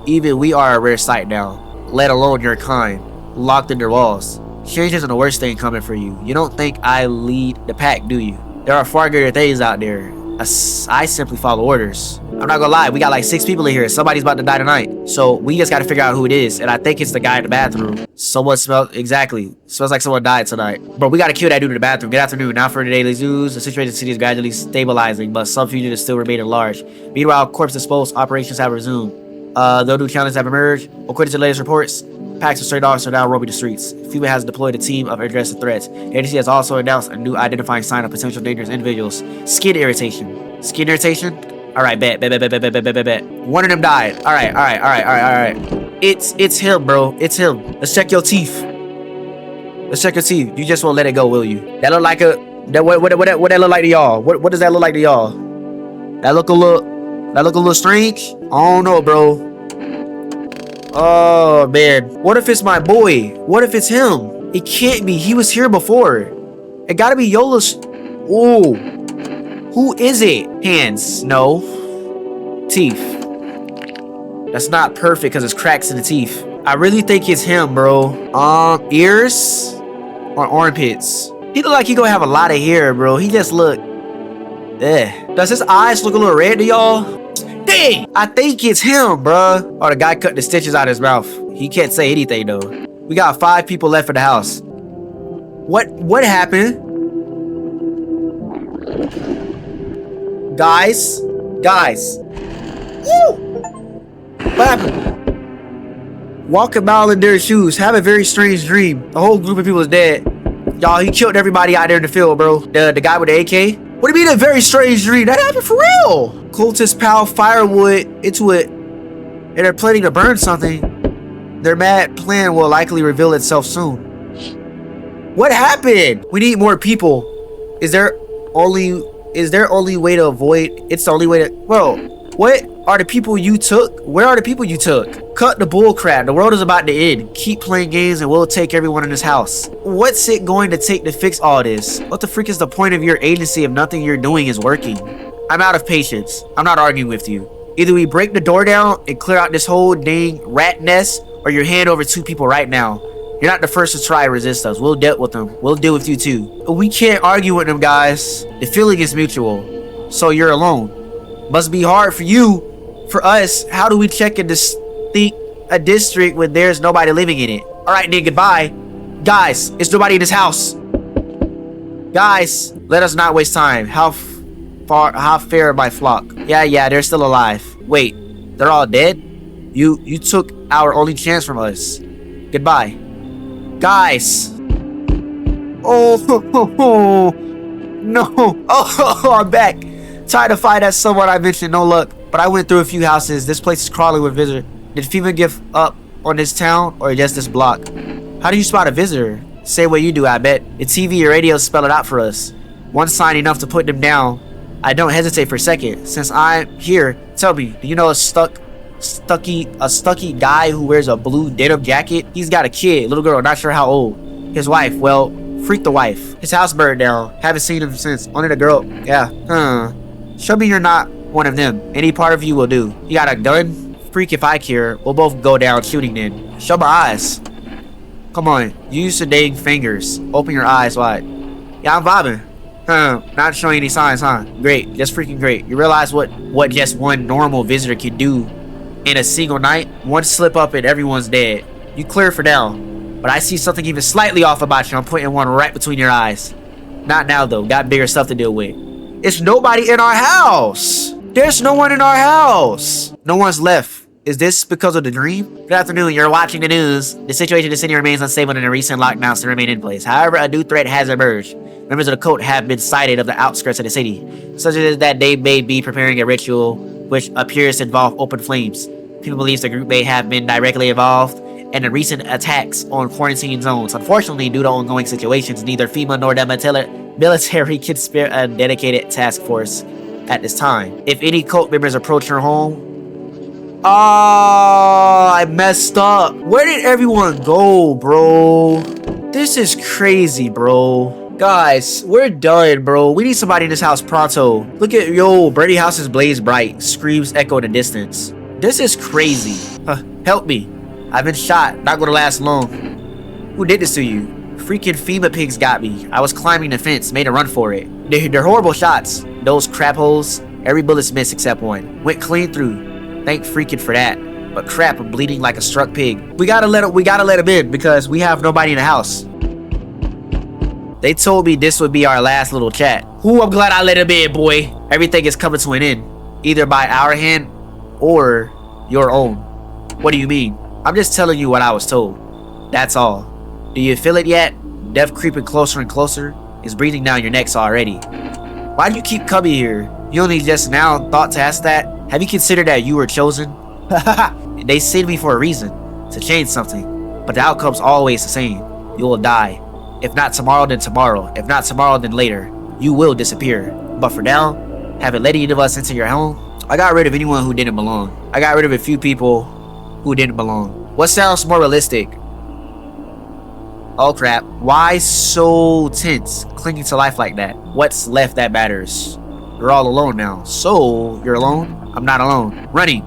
Even we are a rare sight now. Let alone your kind. Locked in their walls. Change isn't the worst thing coming for you. You don't think I lead the pack, do you? There are far greater things out there. I simply follow orders. I'm not gonna lie, we got like 6 people in here. Somebody's about to die tonight. So we just gotta figure out who it is. And I think it's the guy in the bathroom. Someone smells like someone died tonight. Bro, we gotta kill that dude in the bathroom. Good afternoon. Now for the daily news. The situation in the city is gradually stabilizing, but some fugitives still remain at large. Meanwhile, corpse disposed operations have resumed. Though new challenges have emerged. According to the latest reports, packs of stray dogs are now roaming the streets. FEMA has deployed a team of interested threats. The agency has also announced a new identifying sign of potential dangerous individuals. Skin irritation. Skin irritation? Alright, bet. One of them died. Alright. It's him, bro. It's him. Let's check your teeth. You just won't let it go, will you? That look like a... What that look like to y'all? What does that look like to y'all? That look a little strange? I don't know, bro. Oh, man. What if it's my boy? What if it's him? It can't be. He was here before. It gotta be Yola's... Ooh. Who is it? Hands. No. Teeth. That's not perfect because it's cracks in the teeth. I really think it's him, bro. Ears? Or armpits? He look like he gonna have a lot of hair, bro. He just look... Does his eyes look a little red to y'all? Dang! I think it's him, bruh. Oh, the guy cut the stitches out of his mouth. He can't say anything, though. We got 5 people left in the house. What happened? Guys? Woo! What happened? Walk a mile in their shoes. Have a very strange dream. The whole group of people is dead. Y'all, he killed everybody out there in the field, bro. The guy with the AK. What do you mean a very strange dream? That happened for real. Cultists pile firewood into it and they're planning to burn something. Their mad plan will likely reveal itself soon. What happened? We need more people. Is there only way to avoid? It's the only way to... Bro, what are the people you took? Where are the people you took? Cut the bull crap. The world is about to end. Keep playing games and we'll take everyone in this house. What's it going to take to fix all this? What the freak is the point of your agency if nothing you're doing is working? I'm out of patience. I'm not arguing with you. Either we break the door down and clear out this whole dang rat nest, or you hand over 2 people right now. You're not the first to try and resist us. We'll deal with them. We'll deal with you too. We can't argue with them, guys. The feeling is mutual. So you're alone. Must be hard for you. For us, how do we check a district when there's nobody living in it? Alright, nigga, goodbye. Guys, it's nobody in this house. Guys, let us not waste time. How fair my flock? Yeah, they're still alive. Wait, they're all dead? You took our only chance from us. Goodbye. Guys. Oh, no. Oh, I'm back. Tired to find that someone I mentioned, no luck. But I went through a few houses. This place is crawling with visitors. Did FEMA give up on this town or just this block? How do you spot a visitor? Say what you do, I bet. The TV or radio spell it out for us. One sign enough to put them down. I don't hesitate for a second. Since I'm here, tell me, do you know a stuck stucky guy who wears a blue denim jacket. He's got a kid, little girl, not sure how old. His wife, well, freak the wife. His house burned down. Haven't seen him since. Only the girl. Yeah. Show me you're not one of them. Any part of you will do. You got a gun? Freak if I care. We'll both go down shooting then. Show my eyes. Come on. Use your dang fingers. Open your eyes wide. Yeah, I'm vibing. Not showing any signs, huh? Great. Just freaking great. You realize what just one normal visitor can do in a single night? One slip up and everyone's dead. You clear for now. But I see something even slightly off about you. I'm putting one right between your eyes. Not now, though. Got bigger stuff to deal with. It's nobody in our house. There's no one in our house. No one's left. Is this because of the dream? Good afternoon. You're watching the news. The situation in the city remains unstable and the recent lockdowns to remain in place. However, a new threat has emerged. Members of the cult have been sighted of the outskirts of the city, such as that they may be preparing a ritual which appears to involve open flames. People believe the group may have been directly involved in the recent attacks on quarantine zones. Unfortunately, due to ongoing situations, neither FEMA nor the military can spare a dedicated task force at this time. If any cult members approach your home... Oh, I messed up. Where did everyone go, bro? This is crazy, bro. Guys, we're done, bro. We need somebody in this house pronto. Look at, yo, Brady houses blaze bright. Screams echo in the distance. This is crazy. Help me. I've been shot. Not gonna last long. Who did this to you? Freaking FEMA pigs got me. I was climbing the fence, made a run for it. They're horrible shots. Those crap holes. Every bullet's missed except one. Went clean through. Thank freaking for that. But crap, I'm bleeding like a struck pig. We gotta let him in because we have nobody in the house. They told me this would be our last little chat. Ooh, I'm glad I let him in, boy. Everything is coming to an end. Either by our hand or your own. What do you mean? I'm just telling you what I was told. That's all. Do you feel it yet? Death creeping closer and closer. It's breathing down your necks already. Why do you keep coming here? You only just now thought to ask that? Have you considered that you were chosen? They sent me for a reason. To change something. But the outcome's always the same. You will die. If not tomorrow, then tomorrow. If not tomorrow, then later. You will disappear. But for now, haven't let any of us into your home. I got rid of anyone who didn't belong. I got rid of a few people who didn't belong. What sounds more realistic? Oh crap. Why so tense? Clinging to life like that? What's left that matters? You're all alone now. So, you're alone? I'm not alone. Running.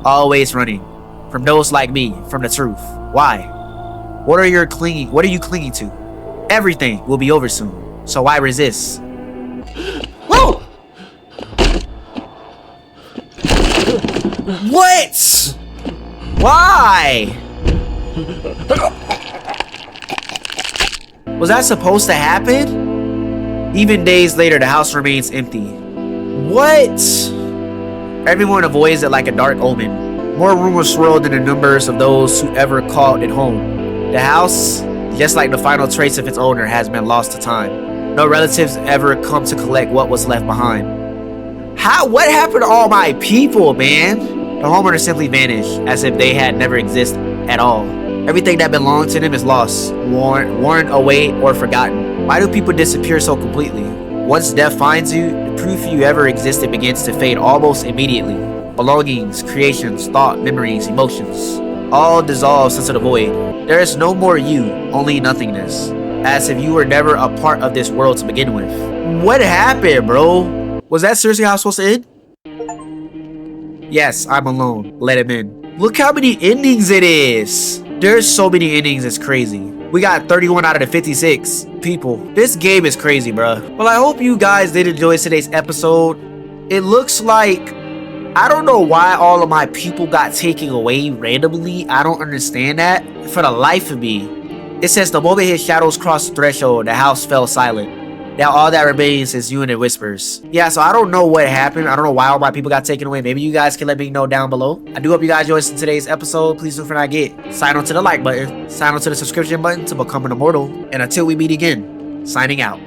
Always running. From those like me. From the truth. Why? What are you clinging to? Everything will be over soon. So why resist? Whoa! What? Why? Was that supposed to happen? Even days later, the house remains empty. What? Everyone avoids it like a dark omen. More rumors swirl than the numbers of those who ever called it home. The house, just like the final trace of its owner, has been lost to time. No relatives ever come to collect what was left behind. What happened to all my people, man? The homeowner simply vanished, as if they had never existed at all. Everything that belonged to them is lost, worn away, or forgotten. Why do people disappear so completely? Once death finds you, the proof you ever existed begins to fade almost immediately. Belongings, creations, thought, memories, emotions, all dissolve into the void. There is no more you, only nothingness. As if you were never a part of this world to begin with. What happened, bro? Was that seriously how it's supposed to end? Yes, I'm alone. Let him in. Look how many endings it is. There's so many endings, it's crazy. We got 31 out of the 56 people. This game is crazy, bruh. Well, I hope you guys did enjoy today's episode. It looks like... I don't know why all of my people got taken away randomly. I don't understand that. For the life of me. It says the moment his shadows crossed the threshold, the house fell silent. Now all that remains is you and it whispers. Yeah, so I don't know what happened. I don't know why all my people got taken away. Maybe you guys can let me know down below. I do hope you guys enjoyed today's episode. Please don't forget, sign on to the like button. Sign on to the subscription button to become an immortal. And until we meet again, signing out.